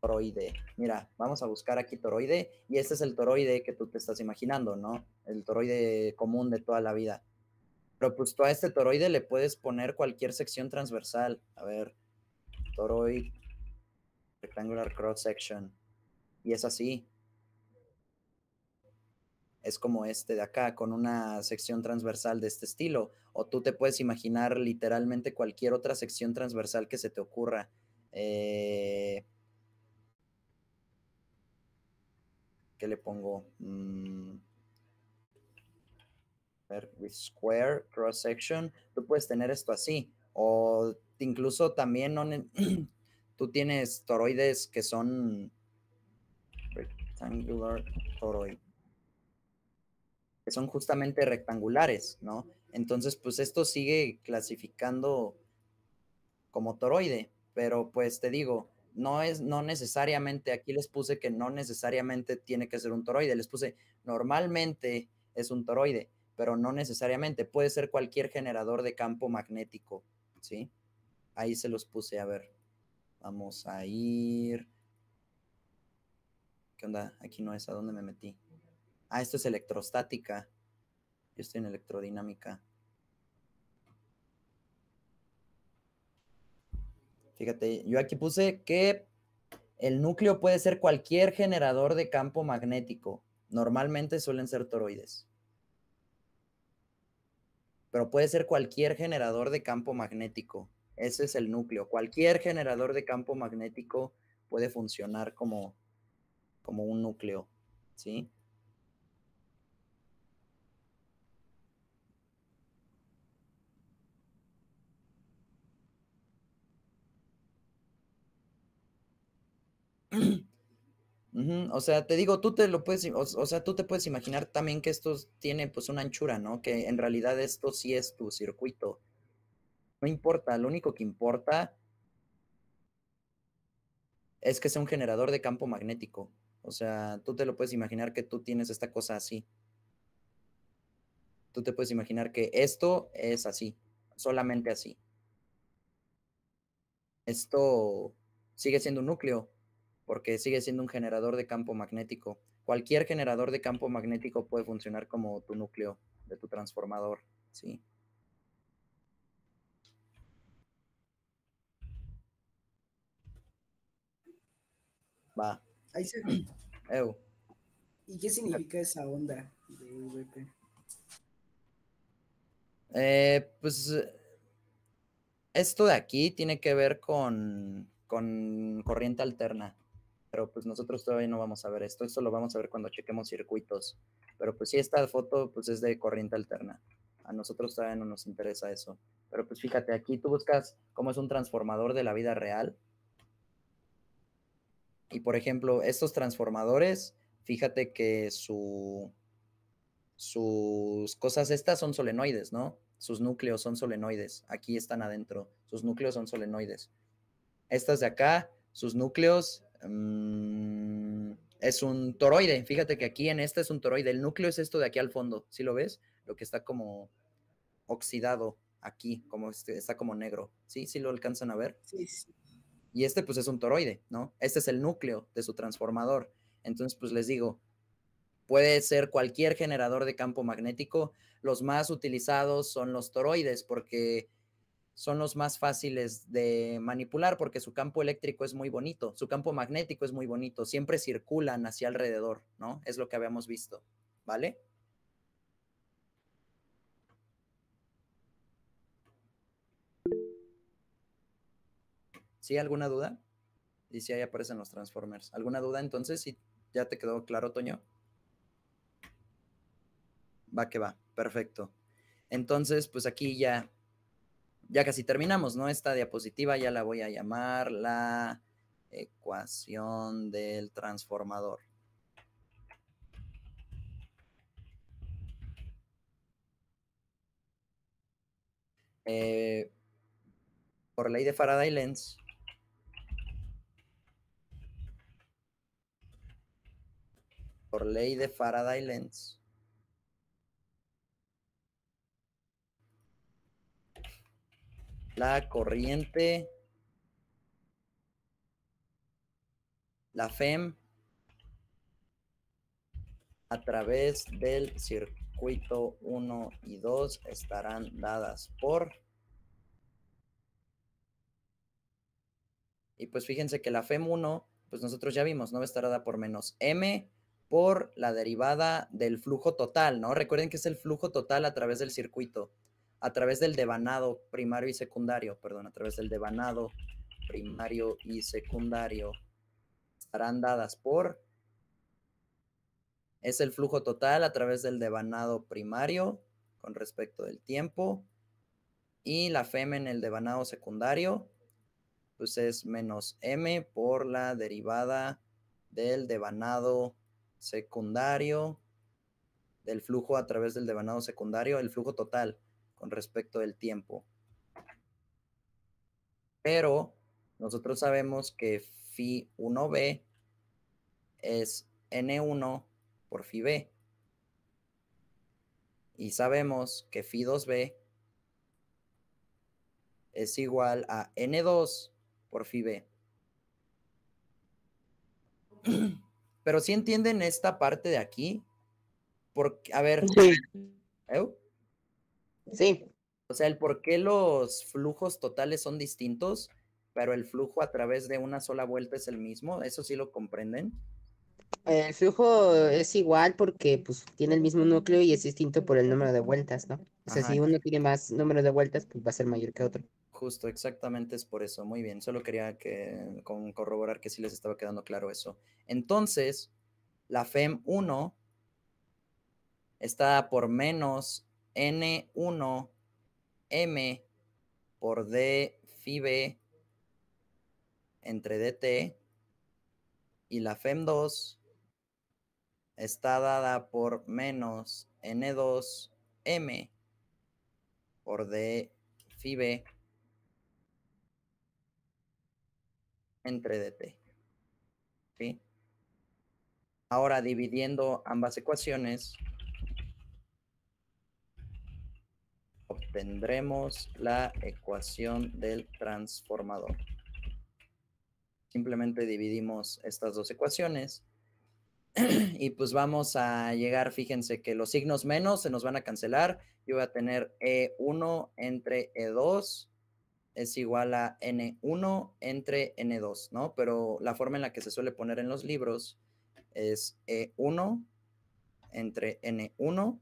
A: toroide. Mira, vamos a buscar aquí toroide y este es el toroide que tú te estás imaginando, ¿no? El toroide común de toda la vida. Pero pues tú a este toroide le puedes poner cualquier sección transversal. A ver, toroid, rectangular cross section. Y es así. Es como este de acá, con una sección transversal de este estilo. O tú te puedes imaginar literalmente cualquier otra sección transversal que se te ocurra. ¿Qué le pongo? With square cross section. Tú puedes tener esto así. O incluso también tú tienes toroides que son rectangular toroid, que son justamente rectangulares, ¿no? Entonces, pues esto sigue clasificando como toroide, pero pues te digo, no necesariamente, aquí les puse que no necesariamente tiene que ser un toroide, les puse normalmente es un toroide, pero no necesariamente, puede ser cualquier generador de campo magnético, ¿sí? Ahí se los puse, a ver, vamos a ir, ¿qué onda? Aquí no es, ¿a dónde me metí? Ah, esto es electrostática, yo estoy en electrodinámica. Fíjate, yo aquí puse que el núcleo puede ser cualquier generador de campo magnético. Normalmente suelen ser toroides. Pero puede ser cualquier generador de campo magnético. Ese es el núcleo. Cualquier generador de campo magnético puede funcionar como un núcleo, ¿sí? O sea, te digo, tú te lo puedes, o sea, tú te puedes imaginar también que esto tiene pues una anchura, ¿no? Que en realidad esto sí es tu circuito. No importa, lo único que importa es que sea un generador de campo magnético. O sea, tú te lo puedes imaginar que tú tienes esta cosa así. Tú te puedes imaginar que esto es así, solamente así. Esto sigue siendo un núcleo, porque sigue siendo un generador de campo magnético. Cualquier generador de campo magnético puede funcionar como tu núcleo de tu transformador, ¿sí? Va.
C: Ahí se...
A: Ew.
C: ¿Y qué significa esa onda de VP?
A: Pues esto de aquí tiene que ver con corriente alterna, pero pues nosotros todavía no vamos a ver esto. Esto lo vamos a ver cuando chequemos circuitos. Pero pues sí, esta foto pues es de corriente alterna. A nosotros todavía no nos interesa eso. Pero pues fíjate, aquí tú buscas cómo es un transformador de la vida real. Y por ejemplo, estos transformadores, fíjate que sus cosas estas son solenoides, ¿no? Sus núcleos son solenoides. Aquí están adentro. Sus núcleos son solenoides. Estas de acá, sus núcleos, es un toroide. Fíjate que aquí en esta es un toroide. El núcleo es esto de aquí al fondo. ¿Sí lo ves? Lo que está como oxidado aquí, como está como negro. ¿Sí? ¿Sí lo alcanzan a ver?
C: Sí, sí.
A: Y este pues es un toroide, ¿no? Este es el núcleo de su transformador. Entonces pues les digo, puede ser cualquier generador de campo magnético. Los más utilizados son los toroides porque son los más fáciles de manipular porque su campo eléctrico es muy bonito, su campo magnético es muy bonito, siempre circulan hacia alrededor, ¿no? Es lo que habíamos visto, ¿vale? ¿Sí? ¿Alguna duda? Y si ahí aparecen los Transformers. ¿Alguna duda entonces? ¿Sí ya te quedó claro, Toño? Va que va, perfecto. Entonces, pues aquí ya casi terminamos, ¿no? Esta diapositiva ya la voy a llamar la ecuación del transformador. Por ley de Faraday-Lenz, por ley de Faraday-Lenz, la corriente, la FEM, a través del circuito 1 y 2 estarán dadas por... Y pues fíjense que la FEM 1, pues nosotros ya vimos, ¿no? Va a estar dada por menos M por la derivada del flujo total, ¿no? Recuerden que es el flujo total a través del circuito, a través del devanado primario y secundario, perdón, a través del devanado primario y secundario estarán dadas por... Es el flujo total a través del devanado primario con respecto del tiempo, y la FEM en el devanado secundario pues es menos M por la derivada del devanado secundario, del flujo a través del devanado secundario, el flujo total con respecto del tiempo. Pero nosotros sabemos que phi 1b es N1 por phi b. Y sabemos que phi 2b es igual a N2 por phi b. Pero si entienden esta parte de aquí, porque, a ver,
B: Sí. Sí.
A: O sea, el por qué los flujos totales son distintos, pero el flujo a través de una sola vuelta es el mismo, ¿eso sí lo comprenden?
B: El flujo es igual porque pues tiene el mismo núcleo y es distinto por el número de vueltas, ¿no? O sea,
A: Ajá.
B: si uno tiene más número de vueltas, pues va a ser mayor que otro.
A: Justo, exactamente es por eso. Muy bien, solo quería corroborar que sí les estaba quedando claro eso. Entonces, la FEM 1 está por menos N1 M por D phi B entre DT, y la FEM 2 está dada por menos N2 M por D phi B entre DT. ¿Sí? Ahora, dividiendo ambas ecuaciones, obtendremos la ecuación del transformador. Simplemente dividimos estas dos ecuaciones y pues vamos a llegar, fíjense que los signos menos se nos van a cancelar. Yo voy a tener E1 entre E2 es igual a N1 entre N2, ¿no? Pero la forma en la que se suele poner en los libros es E1 entre N1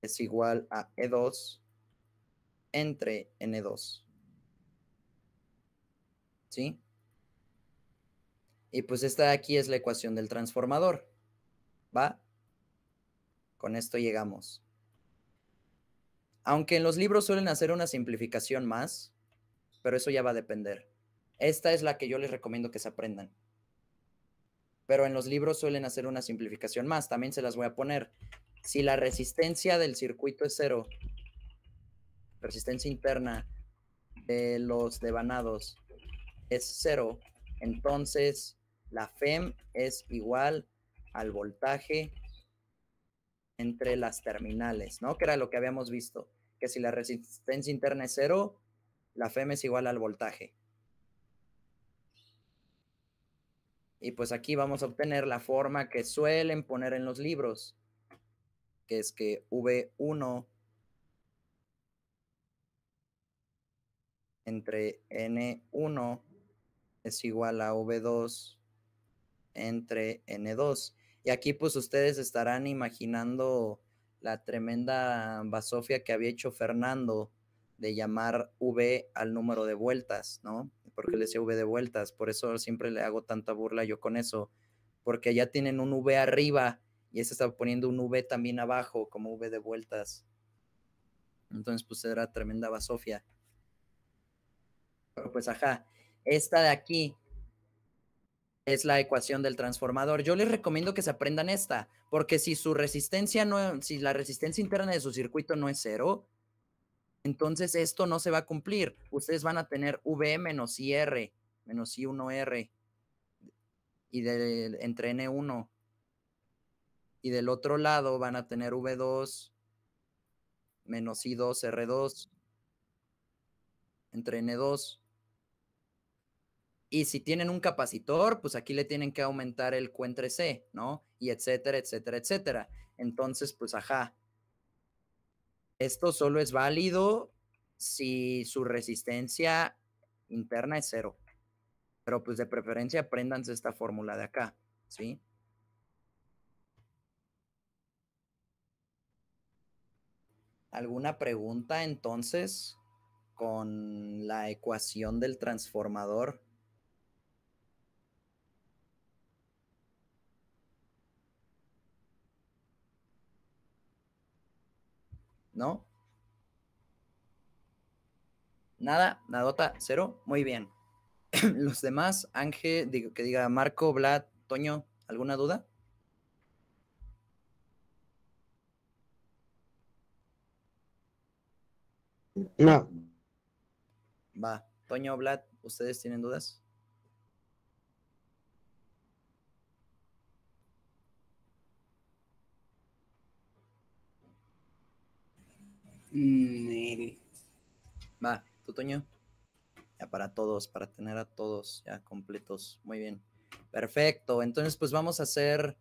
A: es igual a E2 entre N2. ¿Sí? Y pues esta de aquí es la ecuación del transformador. ¿Va? Con esto llegamos. Aunque en los libros suelen hacer una simplificación más, pero eso ya va a depender. Esta es la que yo les recomiendo que se aprendan. Pero en los libros suelen hacer una simplificación más. También se las voy a poner. Si la resistencia del circuito es 0, resistencia interna de los devanados es 0, entonces la FEM es igual al voltaje entre las terminales, ¿no? Que era lo que habíamos visto, que si la resistencia interna es 0, la FEM es igual al voltaje. Y pues aquí vamos a obtener la forma que suelen poner en los libros, que es que V1 entre N1 es igual a V2 entre N2. Y aquí pues ustedes estarán imaginando la tremenda basofia que había hecho Fernando de llamar V al número de vueltas, ¿no? Porque le decía V de vueltas, por eso siempre le hago tanta burla yo con eso, porque ya tienen un V arriba y ese está poniendo un V también abajo como V de vueltas. Entonces pues era tremenda basofia. Pero pues ajá, esta de aquí es la ecuación del transformador. Yo les recomiendo que se aprendan esta, porque si su resistencia no, si la resistencia interna de su circuito no es 0, entonces esto no se va a cumplir. Ustedes van a tener V menos IR, menos I1R. y entre N1. Y del otro lado van a tener V2 menos I2 R2 entre N2. Y si tienen un capacitor, pues aquí le tienen que aumentar el Q entre C, ¿no? Y etcétera, etcétera, etcétera. Entonces, pues, ajá. Esto solo es válido si su resistencia interna es 0. Pero pues de preferencia apréndanse esta fórmula de acá, ¿sí? ¿Alguna pregunta entonces con la ecuación del transformador? ¿No? Nada, nadota, 0. Muy bien. Los demás, Ángel, que diga Marco, Vlad, Toño, ¿alguna duda?
B: No.
A: Va. Toño, Vlad, ¿ustedes tienen dudas? Va, ¿tú, Toño? Ya para todos, para tener a todos ya completos. Muy bien. Perfecto. Entonces, pues vamos a hacer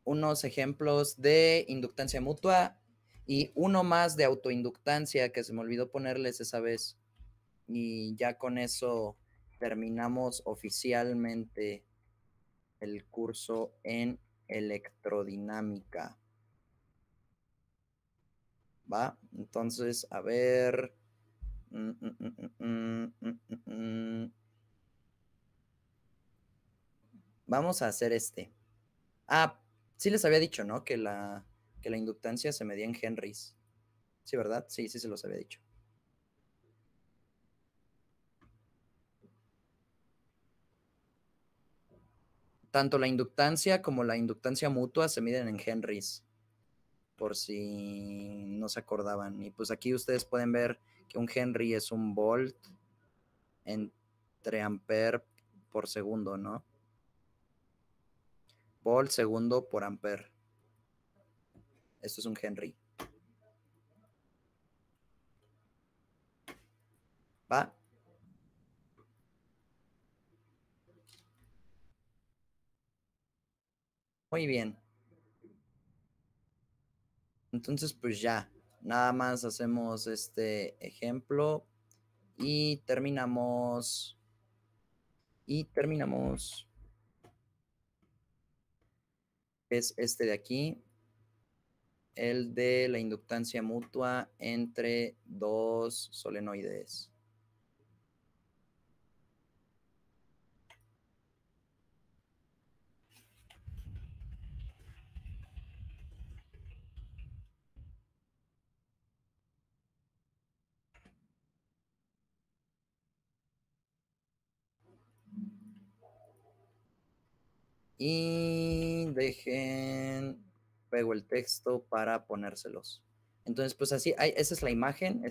A: unos ejemplos de inductancia mutua y uno más de autoinductancia que se me olvidó ponerles esa vez. Y ya con eso terminamos oficialmente el curso en electrodinámica. ¿Va? Entonces, a ver. Vamos a hacer este. Ah, sí les había dicho, ¿no? Que la inductancia se medía en henrys. Sí, ¿verdad? Sí, sí se los había dicho. Tanto la inductancia como la inductancia mutua se miden en henrys, por si no se acordaban. Y pues aquí ustedes pueden ver que un henry es un volt entre ampere por segundo, ¿no? Volt segundo por ampere. Esto es un henry. ¿Va? Muy bien. Entonces, pues ya, nada más hacemos este ejemplo y terminamos. Es este de aquí, el de la inductancia mutua entre dos solenoides. Y dejen, pego el texto para ponérselos. Entonces, pues así, esa es la imagen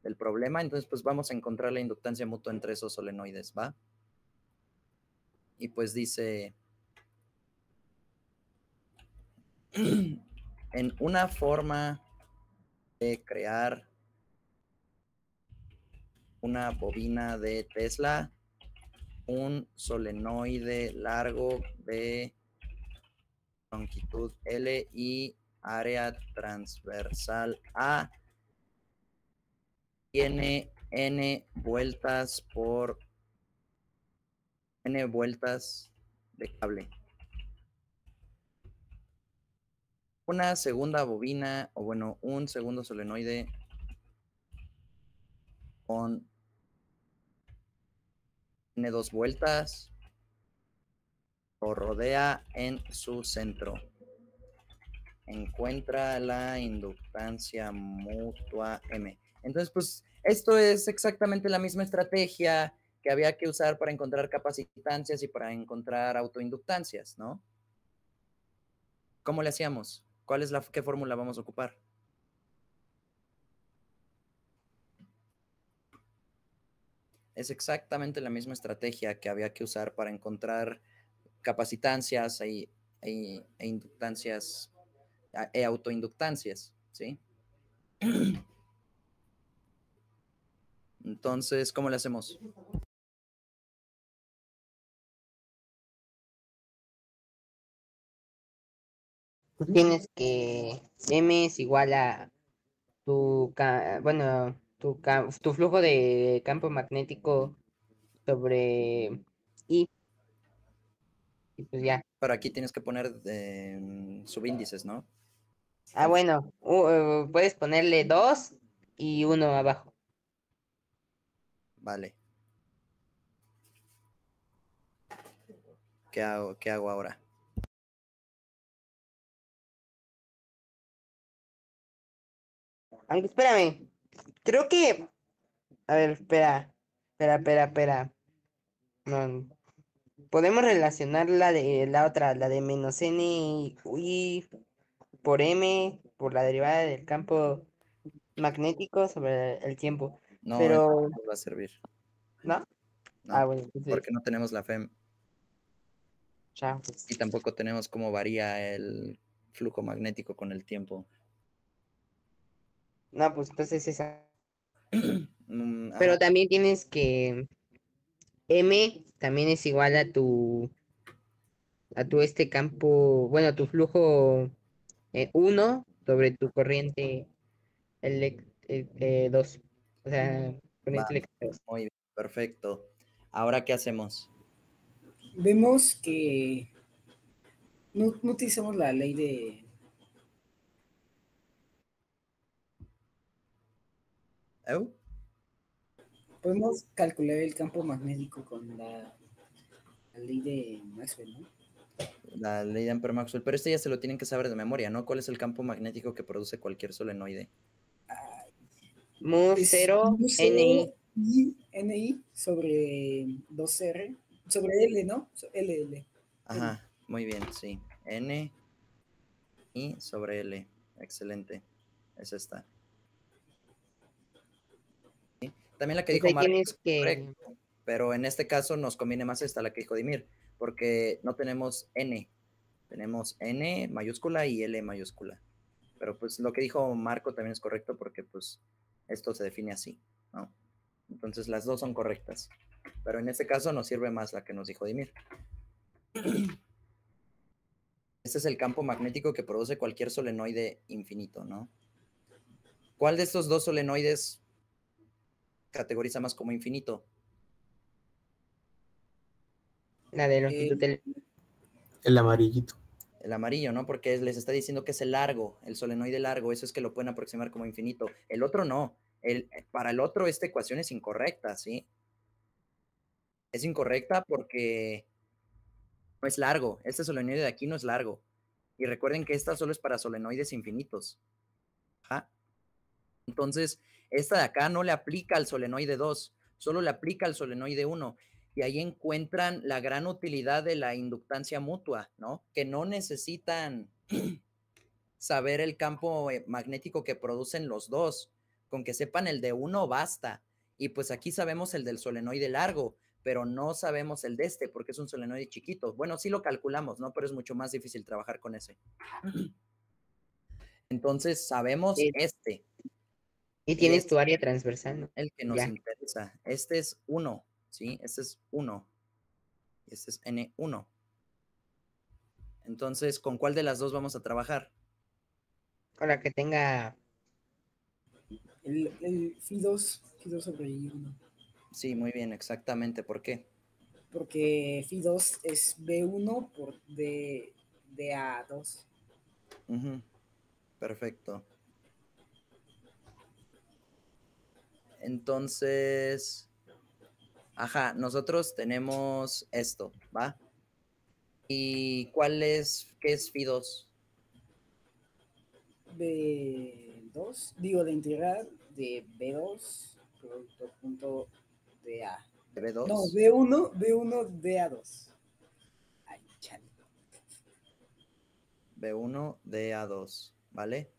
A: del problema. Entonces, pues vamos a encontrar la inductancia mutua entre esos solenoides, ¿va? Y pues dice, en una forma de crear una bobina de Tesla, un solenoide largo de longitud L y área transversal A tiene n vueltas de cable. Una segunda bobina, o bueno, un segundo solenoide con n2 vueltas lo rodea en su centro. Encuentra la inductancia mutua M. Entonces, pues, esto es exactamente la misma estrategia que había que usar para encontrar capacitancias y para encontrar autoinductancias, ¿no? ¿Cómo le hacíamos? ¿Qué fórmula vamos a ocupar? es exactamente la misma estrategia que había que usar para encontrar capacitancias e inductancias e autoinductancias, ¿sí? Entonces, ¿cómo le hacemos?
B: Tú tienes que M es igual a bueno, tu flujo de campo magnético sobre I, y pues ya.
A: Pero aquí tienes que poner subíndices, ¿no?
B: Ah, bueno, puedes ponerle 2 y 1 abajo.
A: Vale. ¿Qué hago ahora?
B: Aunque espérame, creo que, a ver, espera. No, podemos relacionar la de la otra, la de menos n y por m, por la derivada del campo magnético sobre el tiempo.
A: No, eso
B: Pero,
A: no nos va a servir,
B: ¿no? Ah,
A: ¿no?
B: bueno, entonces,
A: Porque no tenemos la FEM
B: ya, pues.
A: y tampoco tenemos cómo varía el flujo magnético con el tiempo.
B: No, pues entonces esa.
A: Ajá.
B: Pero también tienes que m también es igual a tu este campo, bueno, tu flujo 1 sobre tu corriente 2. O sea, corriente
A: Vale,
B: eléctrica 2.
A: muy bien, perfecto. Ahora, ¿qué hacemos?
C: Vemos que no utilizamos la ley de...
A: ¿Eu?
C: Podemos calcular el campo magnético con la ley de Maxwell, ¿no?
A: La ley de Ampère-Maxwell, pero este ya se lo tienen que saber de memoria, ¿no? ¿Cuál es el campo magnético que produce cualquier solenoide?
B: Mu
C: Es
B: 0 NI.
C: mu0 y NI sobre 2R, sobre L, ¿no? L.
A: Ajá, muy bien, sí. N I sobre L. Excelente. Es esta. ¿Sí? También la que
B: Pues
A: dijo
B: ahí
A: Marco
B: tienes
A: es
B: que.
A: correcta, pero en este caso nos conviene más esta, la que dijo Dimir, porque no tenemos N. Tenemos N mayúscula y L mayúscula. Pero pues lo que dijo Marco también es correcto porque pues esto se define así, ¿no? Entonces las dos son correctas. Pero en este caso nos sirve más la que nos dijo Dimir. Este es el campo magnético que produce cualquier solenoide infinito, ¿no? ¿Cuál de estos dos solenoides categoriza más como infinito?
B: La de
C: Eh,
B: longitud del.
D: El amarillito.
A: El amarillo, ¿no? Porque les está diciendo que es el largo, el solenoide largo, eso es que lo pueden aproximar como infinito. El otro no. Para el otro esta ecuación es incorrecta, ¿sí? Es incorrecta porque no es largo. Este solenoide de aquí no es largo. Y recuerden que esta solo es para solenoides infinitos. Ajá. Entonces, esta de acá no le aplica al solenoide 2, solo le aplica al solenoide 1. Y ahí encuentran la gran utilidad de la inductancia mutua, ¿no? Que no necesitan saber el campo magnético que producen los dos. Con que sepan el de uno basta. Y pues aquí sabemos el del solenoide largo, pero no sabemos el de este porque es un solenoide chiquito. Bueno, sí lo calculamos, ¿no? Pero es mucho más difícil trabajar con ese. Entonces sabemos este.
B: Y
A: Y
B: tienes
A: es
B: tu área transversal, ¿no?
A: el que nos
B: Ya.
A: interesa. Este es 1, ¿sí? Este es 1. Este es N1. Entonces, ¿con cuál de las dos vamos a trabajar?
B: Para que tenga.
C: el Phi2 sobre I1,
A: Sí, muy bien, exactamente. ¿Por qué?
C: porque Phi2 es B1 por DA2.
A: Perfecto. Entonces, ajá, nosotros tenemos esto, ¿va? ¿Y qué es Phi2?
C: B2, digo, la integral de B2 producto punto DA. No,
A: B2,
C: B1 DA2. Ay, chale.
A: B1 de A2, ¿vale?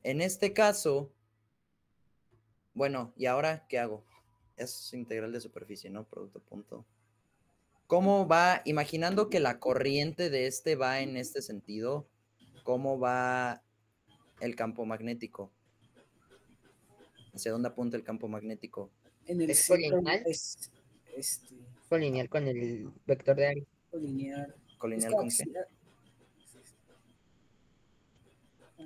A: En este caso, bueno, ¿y ahora qué hago? es integral de superficie, ¿no? Producto punto. ¿Cómo va? Imaginando que la corriente de este va en este sentido, ¿cómo va el campo magnético? ¿Hacia dónde apunta el campo magnético?
C: En el
B: ¿Es
C: centro
B: colineal?
C: es
B: Colineal con el vector de área.
C: lineal. Es
A: ¿Colineal
C: que
A: con qué?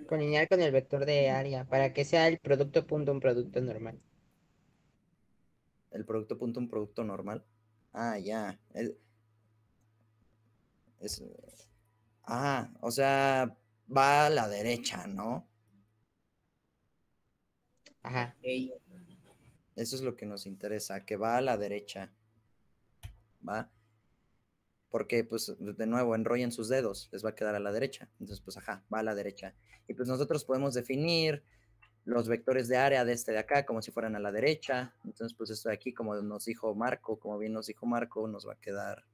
B: Colineal con el vector de área, para que sea el producto punto un producto normal.
A: El producto punto un producto normal. Ah, ya. Es, o sea, va a la derecha, ¿no?
B: Ajá.
A: Eso es lo que nos interesa, que va a la derecha, ¿va? Porque, pues, de nuevo, enrollen sus dedos, les va a quedar a la derecha. Entonces, pues, ajá, va a la derecha. Y pues nosotros podemos definir los vectores de área de este de acá como si fueran a la derecha. Entonces, pues, esto de aquí, como nos dijo Marco, como bien nos dijo Marco, nos va a quedar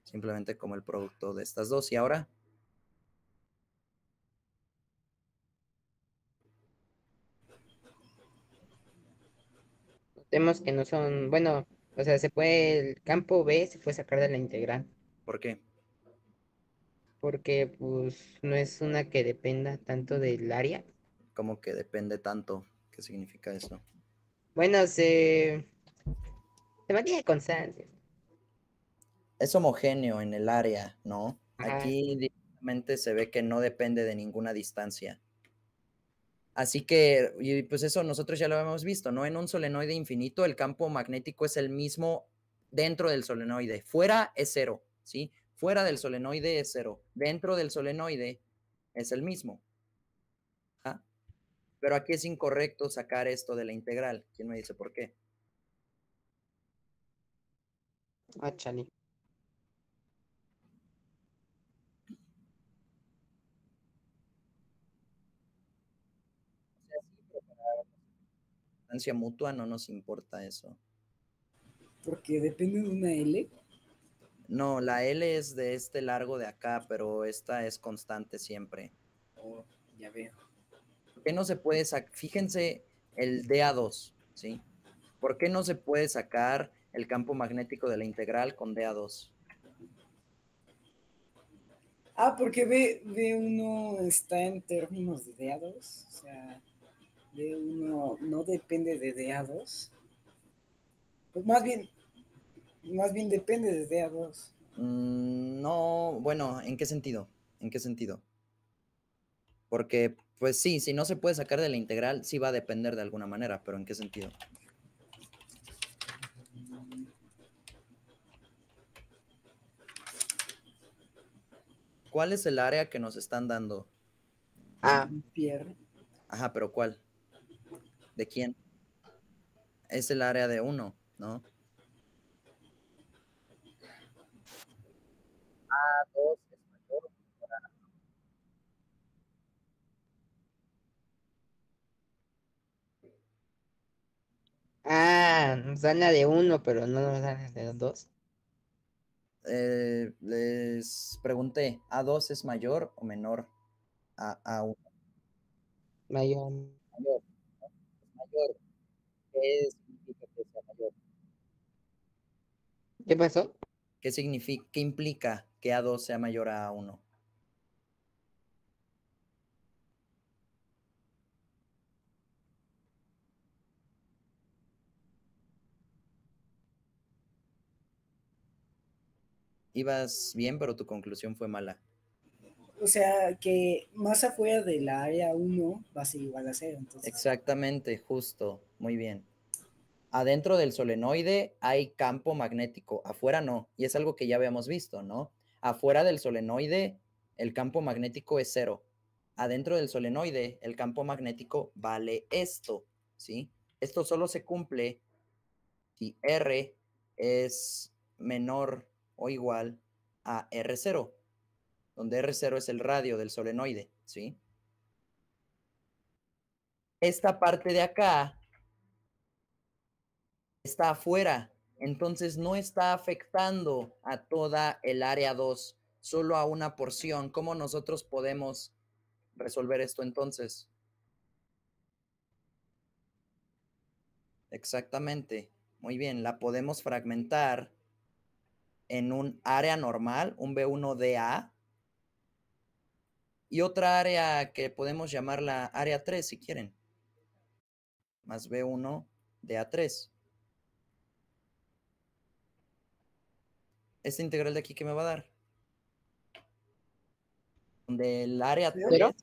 A: simplemente como el producto de estas dos. Y ahora,
B: Notemos que no son, bueno, o sea, el campo B se puede sacar de la integral,
A: ¿por qué?
B: porque pues no es una que dependa tanto del área.
A: Como que depende tanto. ¿Qué significa eso?
B: Bueno, se mantiene constante.
A: Es homogéneo en el área, ¿no?
B: Ajá.
A: Aquí directamente se ve que no depende de ninguna distancia. Así que, y pues eso nosotros ya lo hemos visto, ¿no? En un solenoide infinito el campo magnético es el mismo dentro del solenoide. Fuera es cero, ¿sí? Fuera del solenoide es cero. Dentro del solenoide es el mismo. ¿Ah? Pero aquí es incorrecto sacar esto de la integral. ¿Quién me dice por qué?
B: Ah, chale.
A: O sea, sí, pero para distancia mutua no nos importa eso.
C: Porque depende de una L.
A: No, la L es de este largo de acá, pero esta es constante siempre.
C: Oh, ya veo.
A: ¿Por qué no se puede sacar? Fíjense el DA2, ¿sí? ¿Por qué no se puede sacar el campo magnético de la integral con DA2?
C: Porque B1 está en términos de DA2. O sea, B1 no depende de DA2. Pues más bien depende de DA2.
A: No, bueno, ¿en qué sentido? ¿En qué sentido? Porque, pues sí, si no se puede sacar de la integral, sí va a depender de alguna manera, pero ¿en qué sentido? ¿Cuál es el área que nos están dando?
B: Ah,
C: Pierre.
A: Ajá, pero ¿cuál? ¿De quién? Es el área de 1, ¿no? A2 es mayor.
B: nos dan la de uno, pero no nos dan la de dos.
A: Les pregunté, ¿A2 es mayor o menor a A1?
B: Mayor.
A: Mayor, ¿no? Es mayor. ¿Qué significa que sea mayor?
B: ¿Qué pasó?
A: ¿Qué significa, qué implica que A2 sea mayor a A1? Ibas bien, pero tu conclusión fue mala.
C: O sea, que más afuera de la área 1 va a ser igual a 0. Entonces,
A: Exactamente, justo. Muy bien. Adentro del solenoide hay campo magnético, afuera no. Y es algo que ya habíamos visto, ¿no? Afuera del solenoide el campo magnético es cero. Adentro del solenoide el campo magnético vale esto, ¿sí? Esto solo se cumple si R es menor o igual a R0, donde R0 es el radio del solenoide, ¿sí? Esta parte de acá está afuera, entonces no está afectando a toda el área 2, solo a una porción. ¿Cómo nosotros podemos resolver esto entonces? Exactamente. Muy bien, la podemos fragmentar en un área normal, un B1DA, y otra área que podemos llamarla área 3 si quieren, más B1DA3. Esta integral de aquí, ¿qué me va a dar? Donde el área 3,
B: ¿Cero?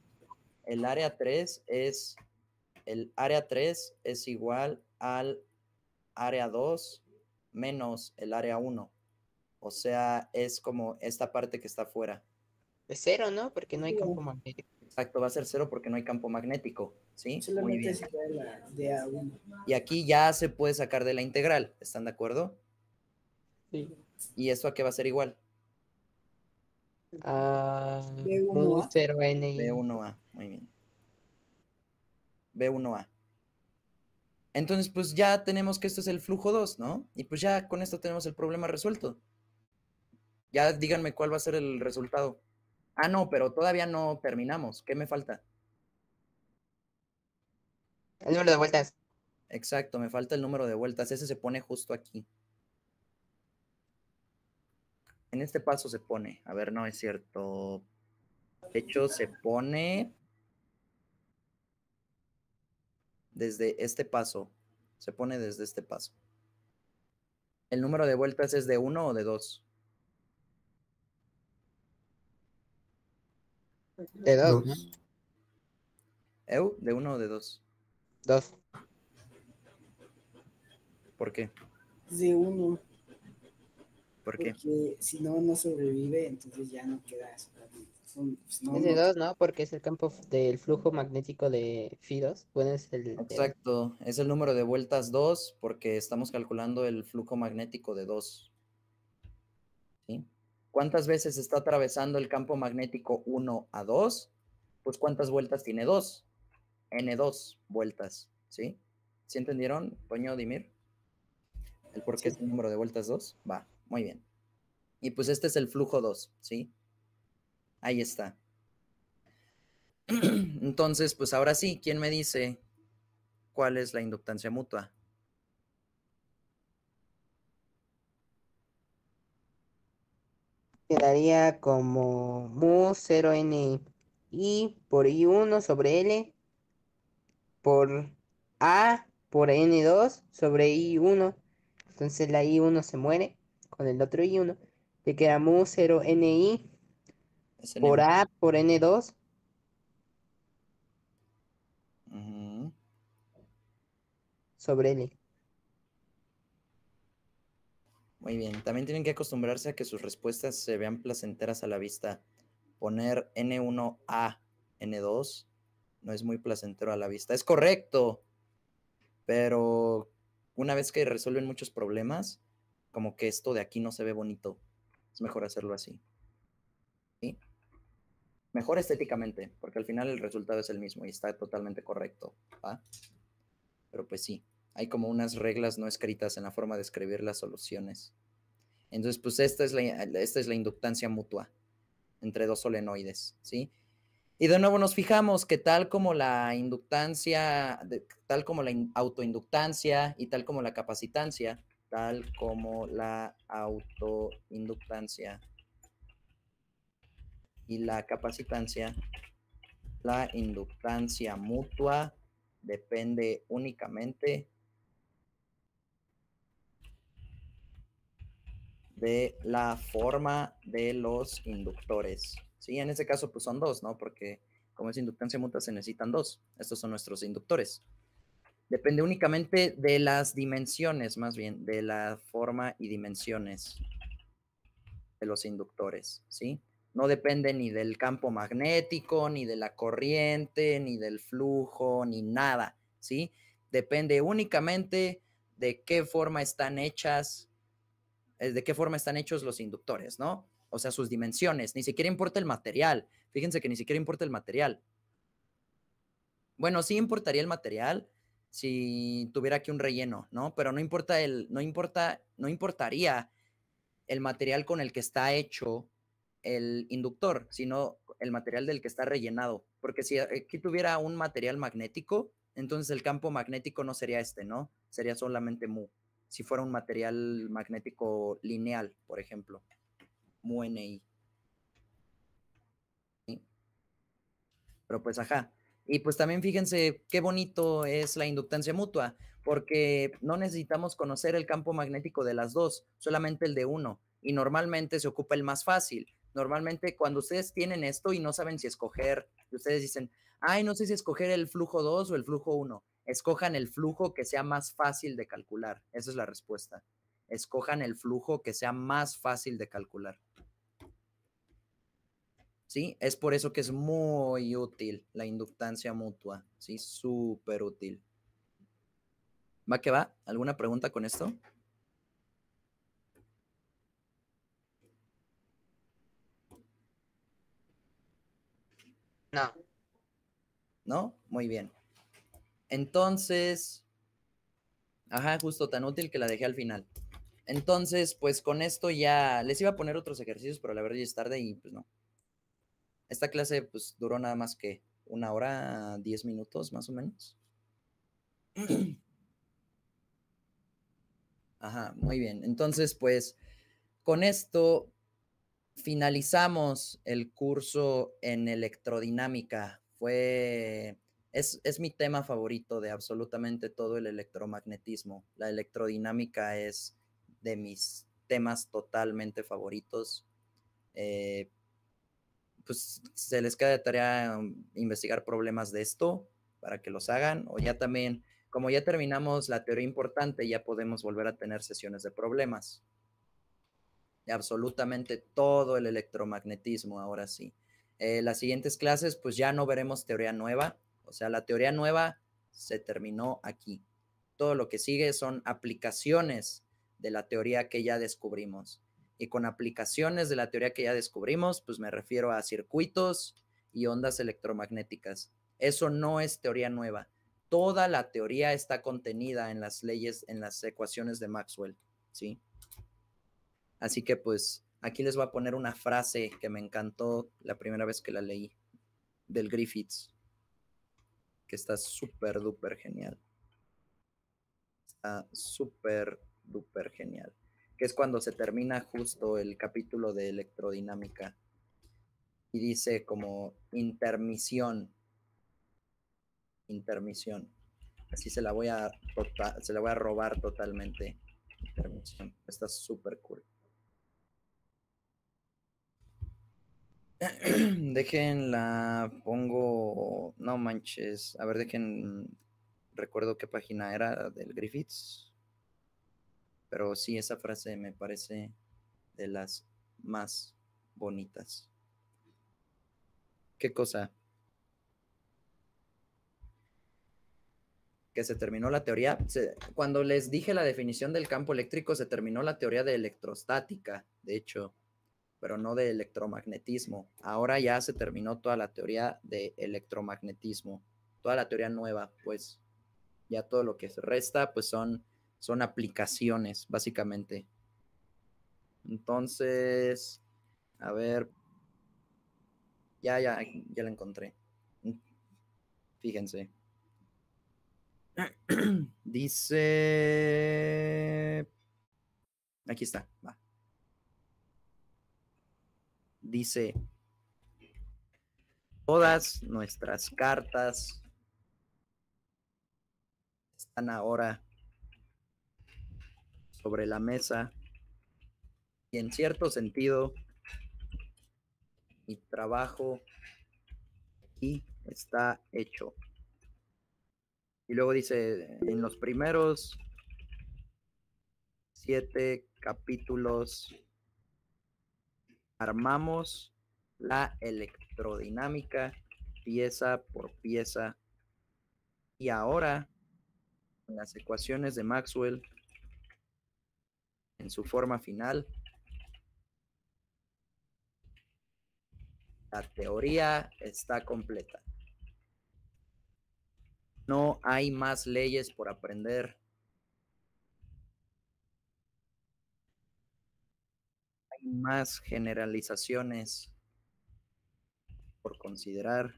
A: el área 3 es, el área 3 es igual al área 2 menos el área 1. O sea, es como esta parte que está afuera.
B: Es 0, ¿no? Porque no hay campo magnético.
A: Exacto, va a ser 0 porque no hay campo magnético, ¿sí? Muy
C: Solamente
A: bien.
C: es igual a de A1.
A: Y aquí ya se puede sacar de la integral, ¿están de acuerdo?
B: Sí.
A: ¿Y esto a qué va a ser igual?
C: B1A.
B: Mu 0N.
A: B1A, muy bien. B1A. Entonces, pues ya tenemos que esto es el flujo 2, ¿no? Y pues ya con esto tenemos el problema resuelto. Ya díganme cuál va a ser el resultado. Ah, no, pero todavía no terminamos. ¿Qué me falta?
B: El número de vueltas.
A: Exacto, me falta el número de vueltas. Ese se pone justo aquí. En este paso se pone. A ver, no es cierto. De hecho, se pone desde este paso. Se pone desde este paso. ¿El número de vueltas es de 1 o de 2?
B: De 2, ¿no?
D: Dos.
A: ¿Eu? ¿De 1 o de 2?
B: 2.
A: ¿Por qué?
C: De 1.
A: ¿Por qué?
C: Porque si no, no sobrevive, entonces ya no queda. No,
B: Es de
C: no.
B: 2, ¿no? Porque es el campo del flujo magnético de Phi2. Bueno, es el de 2.
A: Exacto, es el número de vueltas 2 porque estamos calculando el flujo magnético de 2. ¿Sí? ¿Cuántas veces está atravesando el campo magnético 1 a 2? Pues ¿cuántas vueltas tiene 2? N2 vueltas, ¿sí? ¿Sí entendieron, Toño, Dimir? ¿El por qué es el número de vueltas 2? Va, muy bien. Y pues este es el flujo 2, ¿sí? Ahí está. Entonces, pues ahora sí, ¿quién me dice cuál es la inductancia mutua?
B: Quedaría como mu 0N I por I1 sobre L por A por N2 sobre I1. Entonces la I1 se muere con el otro I1. Le queda mu 0NI
A: Es
B: por
A: N1.
B: A por N2
A: Ujú.
B: sobre L.
A: Muy bien, también tienen que acostumbrarse a que sus respuestas se vean placenteras a la vista. Poner N1A, N2 no es muy placentero a la vista. Es correcto, pero una vez que resuelven muchos problemas, como que esto de aquí no se ve bonito. Es mejor hacerlo así. ¿Sí? Mejor estéticamente, porque al final el resultado es el mismo y está totalmente correcto, ¿va? Pero pues sí, hay como unas reglas no escritas en la forma de escribir las soluciones. Entonces, pues esta es la inductancia mutua entre dos solenoides, ¿sí? Y de nuevo nos fijamos que tal como la inductancia, tal como la autoinductancia y tal como la capacitancia, y la capacitancia, la inductancia mutua depende únicamente de la forma de los inductores. Sí, en este caso pues son dos, ¿no? Porque como es inductancia mutua se necesitan dos. Estos son nuestros inductores. Depende únicamente de las dimensiones, más bien, de la forma y dimensiones de los inductores, ¿sí? No depende ni del campo magnético, ni de la corriente, ni del flujo, ni nada, ¿sí? Depende únicamente de qué forma están hechas, de qué forma están hechos los inductores, ¿no? O sea, sus dimensiones. Ni siquiera importa el material. Fíjense que ni siquiera importa el material. Bueno, sí importaría el material si tuviera aquí un relleno, ¿no? Pero no importaría el material con el que está hecho el inductor, sino el material del que está rellenado. Porque si aquí tuviera un material magnético, entonces el campo magnético no sería este, ¿no? Sería solamente mu, si fuera un material magnético lineal, por ejemplo, MuNI. ¿Sí? Pero pues, ajá. Y pues también fíjense qué bonito es la inductancia mutua, porque no necesitamos conocer el campo magnético de las dos, solamente el de uno. Y normalmente se ocupa el más fácil. Normalmente cuando ustedes tienen esto y no saben si escoger, ustedes dicen, ay, no sé si escoger el flujo 2 o el flujo 1. Escojan el flujo que sea más fácil de calcular. Esa es la respuesta. Escojan el flujo que sea más fácil de calcular. ¿Sí? Es por eso que es muy útil la inductancia mutua, ¿sí? Súper útil. ¿Va que va? ¿Alguna pregunta con esto?
B: No.
A: ¿No? Muy bien. Entonces, ajá, justo tan útil que la dejé al final. Entonces, pues con esto ya les iba a poner otros ejercicios, pero la verdad ya es tarde y pues no. Esta clase pues duró nada más que 1 hora, 10 minutos más o menos. Ajá, muy bien. Entonces, pues con esto finalizamos el curso en electrodinámica. Es mi tema favorito de absolutamente todo el electromagnetismo. La electrodinámica es de mis temas totalmente favoritos. Pues se les queda de tarea investigar problemas de esto para que los hagan, o ya también, como ya terminamos la teoría importante, ya podemos volver a tener sesiones de problemas. De absolutamente todo el electromagnetismo, ahora sí. Las siguientes clases, pues ya no veremos teoría nueva, o sea, la teoría nueva se terminó aquí. Todo lo que sigue son aplicaciones de la teoría que ya descubrimos. Y con aplicaciones de la teoría que ya descubrimos, pues me refiero a circuitos y ondas electromagnéticas. Eso no es teoría nueva. Toda la teoría está contenida en las leyes, en las ecuaciones de Maxwell, ¿sí? Así que pues aquí les voy a poner una frase que me encantó la primera vez que la leí, del Griffiths, que está súper duper genial. Está súper duper genial. Que es cuando se termina justo el capítulo de electrodinámica. Y dice como intermisión. Intermisión. Así se la voy a robar totalmente. Intermisión. Está súper cool. Déjenla, pongo, no manches, a ver, recuerdo qué página era del Griffiths, pero sí, esa frase me parece de las más bonitas. ¿Qué cosa? Que se terminó la teoría, cuando les dije la definición del campo eléctrico, se terminó la teoría de electrostática, de hecho, pero no de electromagnetismo. Ahora ya se terminó toda la teoría de electromagnetismo, toda la teoría nueva, pues ya todo lo que se resta, pues son aplicaciones, básicamente. Entonces, a ver, ya la encontré. Fíjense. Dice, aquí está, va. Dice, todas nuestras cartas están ahora sobre la mesa y en cierto sentido mi trabajo aquí está hecho. Y luego dice, en los primeros 7 capítulos armamos la electrodinámica pieza por pieza y ahora en las ecuaciones de Maxwell en su forma final la teoría está completa. No hay más leyes por aprender. Hay más generalizaciones por considerar.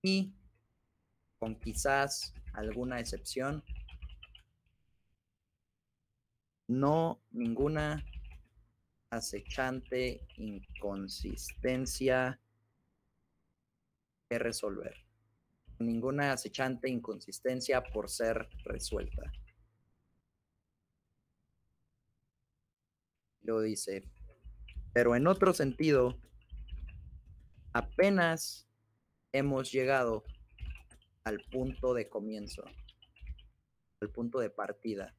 A: Y con quizás alguna excepción, No, ninguna acechante inconsistencia que resolver. Ninguna acechante inconsistencia por ser resuelta. Luego dice, pero en otro sentido, apenas hemos llegado al punto de comienzo, al punto de partida.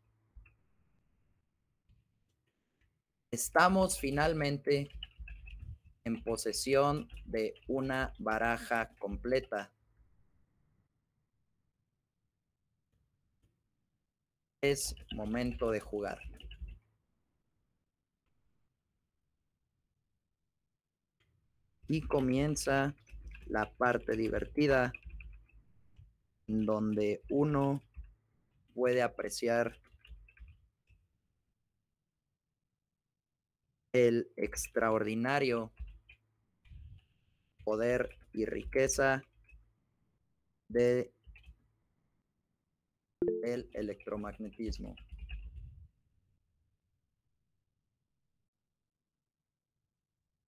A: Estamos finalmente en posesión de una baraja completa. Es momento de jugar. Y comienza la parte divertida, donde uno puede apreciar el extraordinario poder y riqueza del electromagnetismo.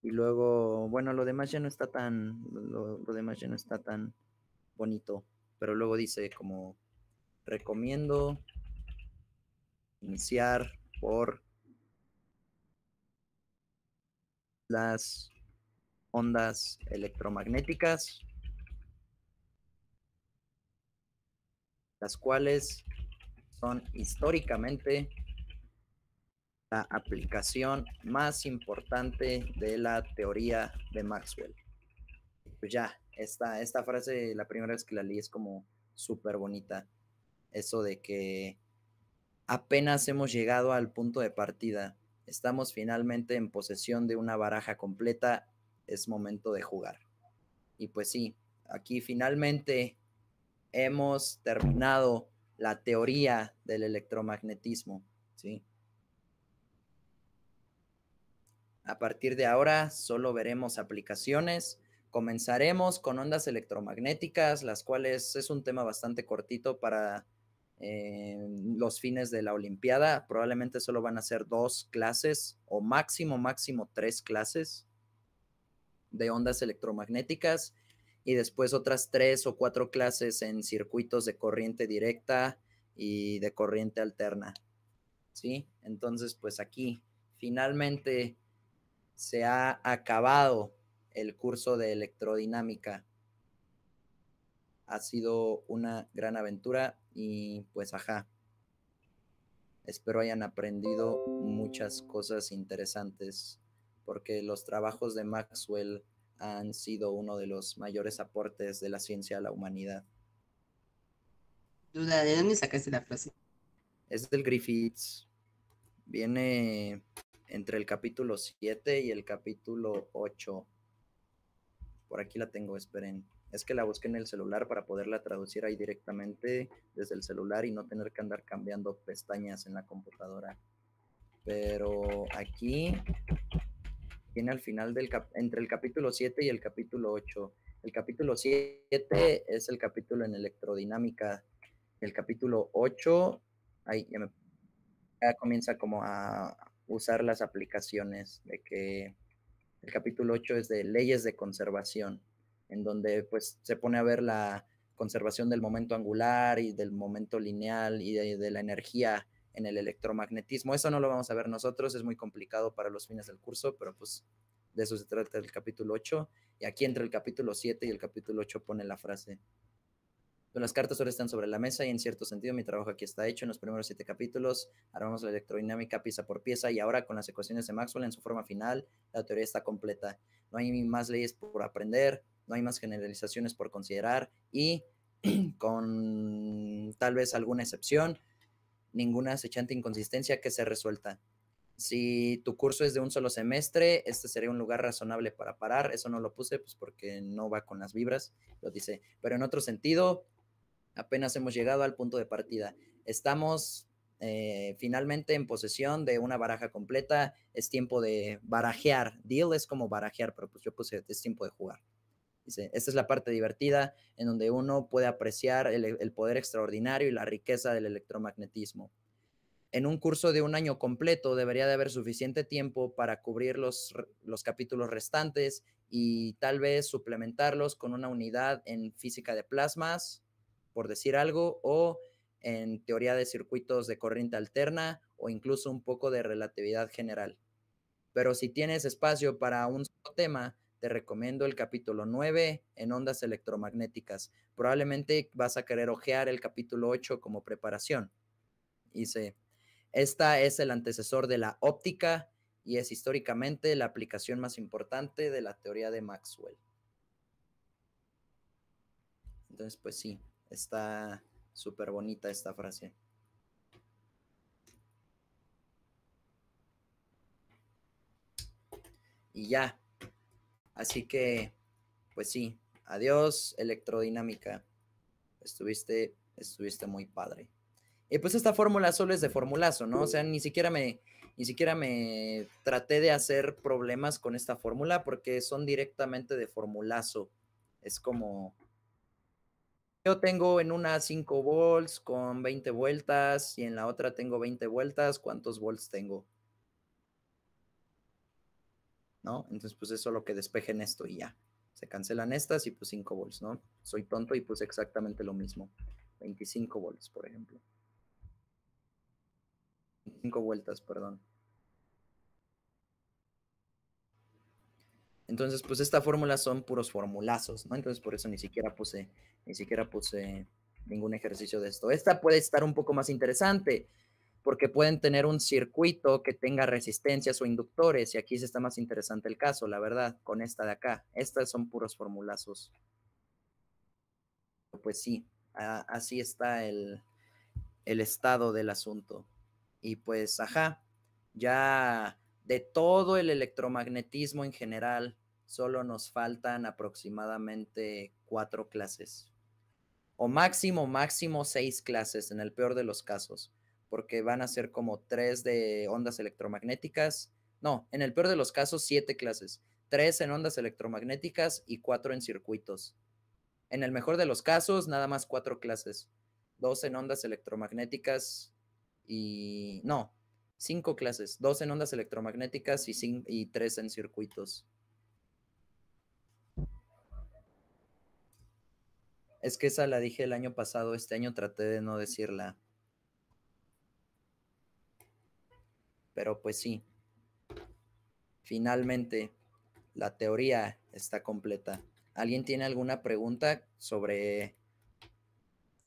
A: Y luego, bueno, lo demás ya no está tan, lo demás ya no está tan bonito, pero luego dice como, recomiendo iniciar por las ondas electromagnéticas, las cuales son históricamente la aplicación más importante de la teoría de Maxwell. Pues ya, esta frase, la primera vez que la leí es como súper bonita. Eso de que apenas hemos llegado al punto de partida, estamos finalmente en posesión de una baraja completa, es momento de jugar. Y pues sí, aquí finalmente hemos terminado la teoría del electromagnetismo, ¿sí? A partir de ahora solo veremos aplicaciones. Comenzaremos con ondas electromagnéticas, las cuales es un tema bastante cortito para los fines de la Olimpiada. Probablemente solo van a ser 2 clases o máximo 3 clases de ondas electromagnéticas y después otras 3 o 4 clases en circuitos de corriente directa y de corriente alterna, ¿sí? Entonces, pues aquí finalmente se ha acabado el curso de electrodinámica. Ha sido una gran aventura y pues ajá. Espero hayan aprendido muchas cosas interesantes porque los trabajos de Maxwell han sido uno de los mayores aportes de la ciencia a la humanidad.
B: Duda, ¿de dónde sacaste la frase?
A: Es del Griffiths. Viene entre el capítulo 7 y el capítulo 8. Por aquí la tengo, esperen. Es que la busqué en el celular para poderla traducir ahí directamente desde el celular y no tener que andar cambiando pestañas en la computadora. Pero aquí viene al final entre el capítulo 7 y el capítulo 8. El capítulo 7 es el capítulo en electrodinámica. El capítulo 8, ahí ya comienza como a usar las aplicaciones de que el capítulo 8 es de leyes de conservación, en donde pues se pone a ver la conservación del momento angular y del momento lineal y de la energía en el electromagnetismo. Eso no lo vamos a ver nosotros, es muy complicado para los fines del curso, pero pues de eso se trata el capítulo 8. Y aquí entre el capítulo 7 y el capítulo 8 pone la frase. Las cartas ahora están sobre la mesa y en cierto sentido mi trabajo aquí está hecho. En los primeros 7 capítulos armamos la electrodinámica pieza por pieza y ahora con las ecuaciones de Maxwell en su forma final, la teoría está completa. No hay más leyes por aprender, no hay más generalizaciones por considerar y con tal vez alguna excepción, ninguna acechante inconsistencia que se resuelta. Si tu curso es de un solo semestre, este sería un lugar razonable para parar. Eso no lo puse pues porque no va con las vibras, lo dice. Pero en otro sentido, apenas hemos llegado al punto de partida. Estamos finalmente en posesión de una baraja completa. Es tiempo de barajear. Deal es como barajear, pero pues yo puse es tiempo de jugar. Dice, esta es la parte divertida en donde uno puede apreciar el poder extraordinario y la riqueza del electromagnetismo. En un curso de un año completo debería de haber suficiente tiempo para cubrir los capítulos restantes y tal vez suplementarlos con una unidad en física de plasmas, por decir algo, o en teoría de circuitos de corriente alterna o incluso un poco de relatividad general. Pero si tienes espacio para un solo tema, te recomiendo el capítulo 9 en ondas electromagnéticas. Probablemente vas a querer ojear el capítulo 8 como preparación. Dice, esta es el antecesor de la óptica y es históricamente la aplicación más importante de la teoría de Maxwell. Entonces, pues sí, está súper bonita esta frase. Y ya. Así que, pues sí, adiós, electrodinámica. Estuviste muy padre. Y pues esta fórmula solo es de formulazo, ¿no? O sea, ni siquiera me traté de hacer problemas con esta fórmula porque son directamente de formulazo. Es como, yo tengo en una 5 volts con 20 vueltas y en la otra tengo 20 vueltas, ¿cuántos volts tengo? ¿No? Entonces, pues eso lo que despejen esto y ya. Se cancelan estas y pues 5 volts, ¿no? Soy tonto y puse exactamente lo mismo. 25 volts, por ejemplo. 5 vueltas, perdón. Entonces, pues esta fórmula son puros formulazos, ¿no? Entonces, por eso ni siquiera puse ningún ejercicio de esto. Esta puede estar un poco más interesante, porque pueden tener un circuito que tenga resistencias o inductores, y aquí sí está más interesante el caso, la verdad, con esta de acá. Estas son puros formulazos. Pues sí, así está el estado del asunto. Y pues, ajá, ya de todo el electromagnetismo en general, solo nos faltan aproximadamente 4 clases. O máximo 6 clases en el peor de los casos, porque van a ser como 3 de ondas electromagnéticas. No, en el peor de los casos 7 clases. 3 en ondas electromagnéticas y 4 en circuitos. En el mejor de los casos, nada más 4 clases. 2 en ondas electromagnéticas y... No, 5 clases. 2 en ondas electromagnéticas y 3 en circuitos. Es que esa la dije el año pasado, este año traté de no decirla. Pero pues sí. Finalmente, la teoría está completa. ¿Alguien tiene alguna pregunta sobre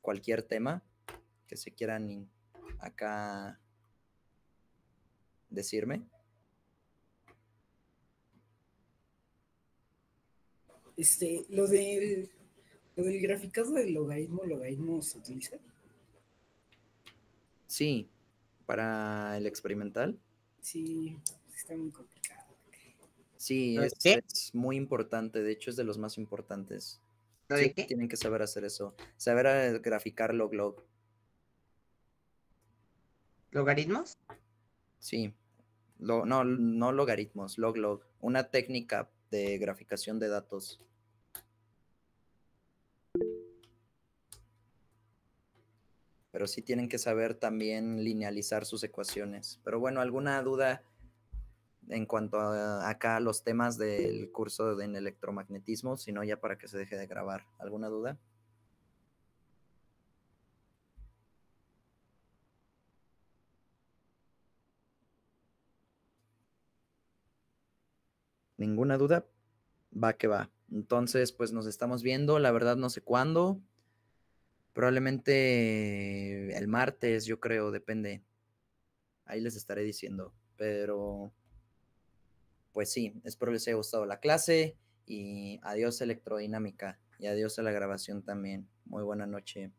A: cualquier tema que se quieran acá decirme?
C: Lo del graficado del logaritmo se utiliza.
A: Sí, para el experimental.
C: Sí, está muy complicado.
A: Sí,
B: ¿Lo de qué?
A: es muy importante, de hecho es de los más importantes.
B: ¿Lo
A: Sí,
B: de qué?
A: tienen que saber hacer eso, saber graficar log-log.
B: ¿Logaritmos?
A: Sí, no logaritmos, log-log, una técnica de graficación de datos. Pero sí tienen que saber también linealizar sus ecuaciones. Pero bueno, ¿alguna duda en cuanto a acá los temas del curso en electromagnetismo? Si no, ya para que se deje de grabar. ¿Alguna duda? ¿Ninguna duda? Va que va. Entonces, pues nos estamos viendo. La verdad no sé cuándo. Probablemente el martes, yo creo, depende. Ahí les estaré diciendo. Pero, pues sí, espero les haya gustado la clase y adiós electrodinámica y adiós a la grabación también. Muy buena noche.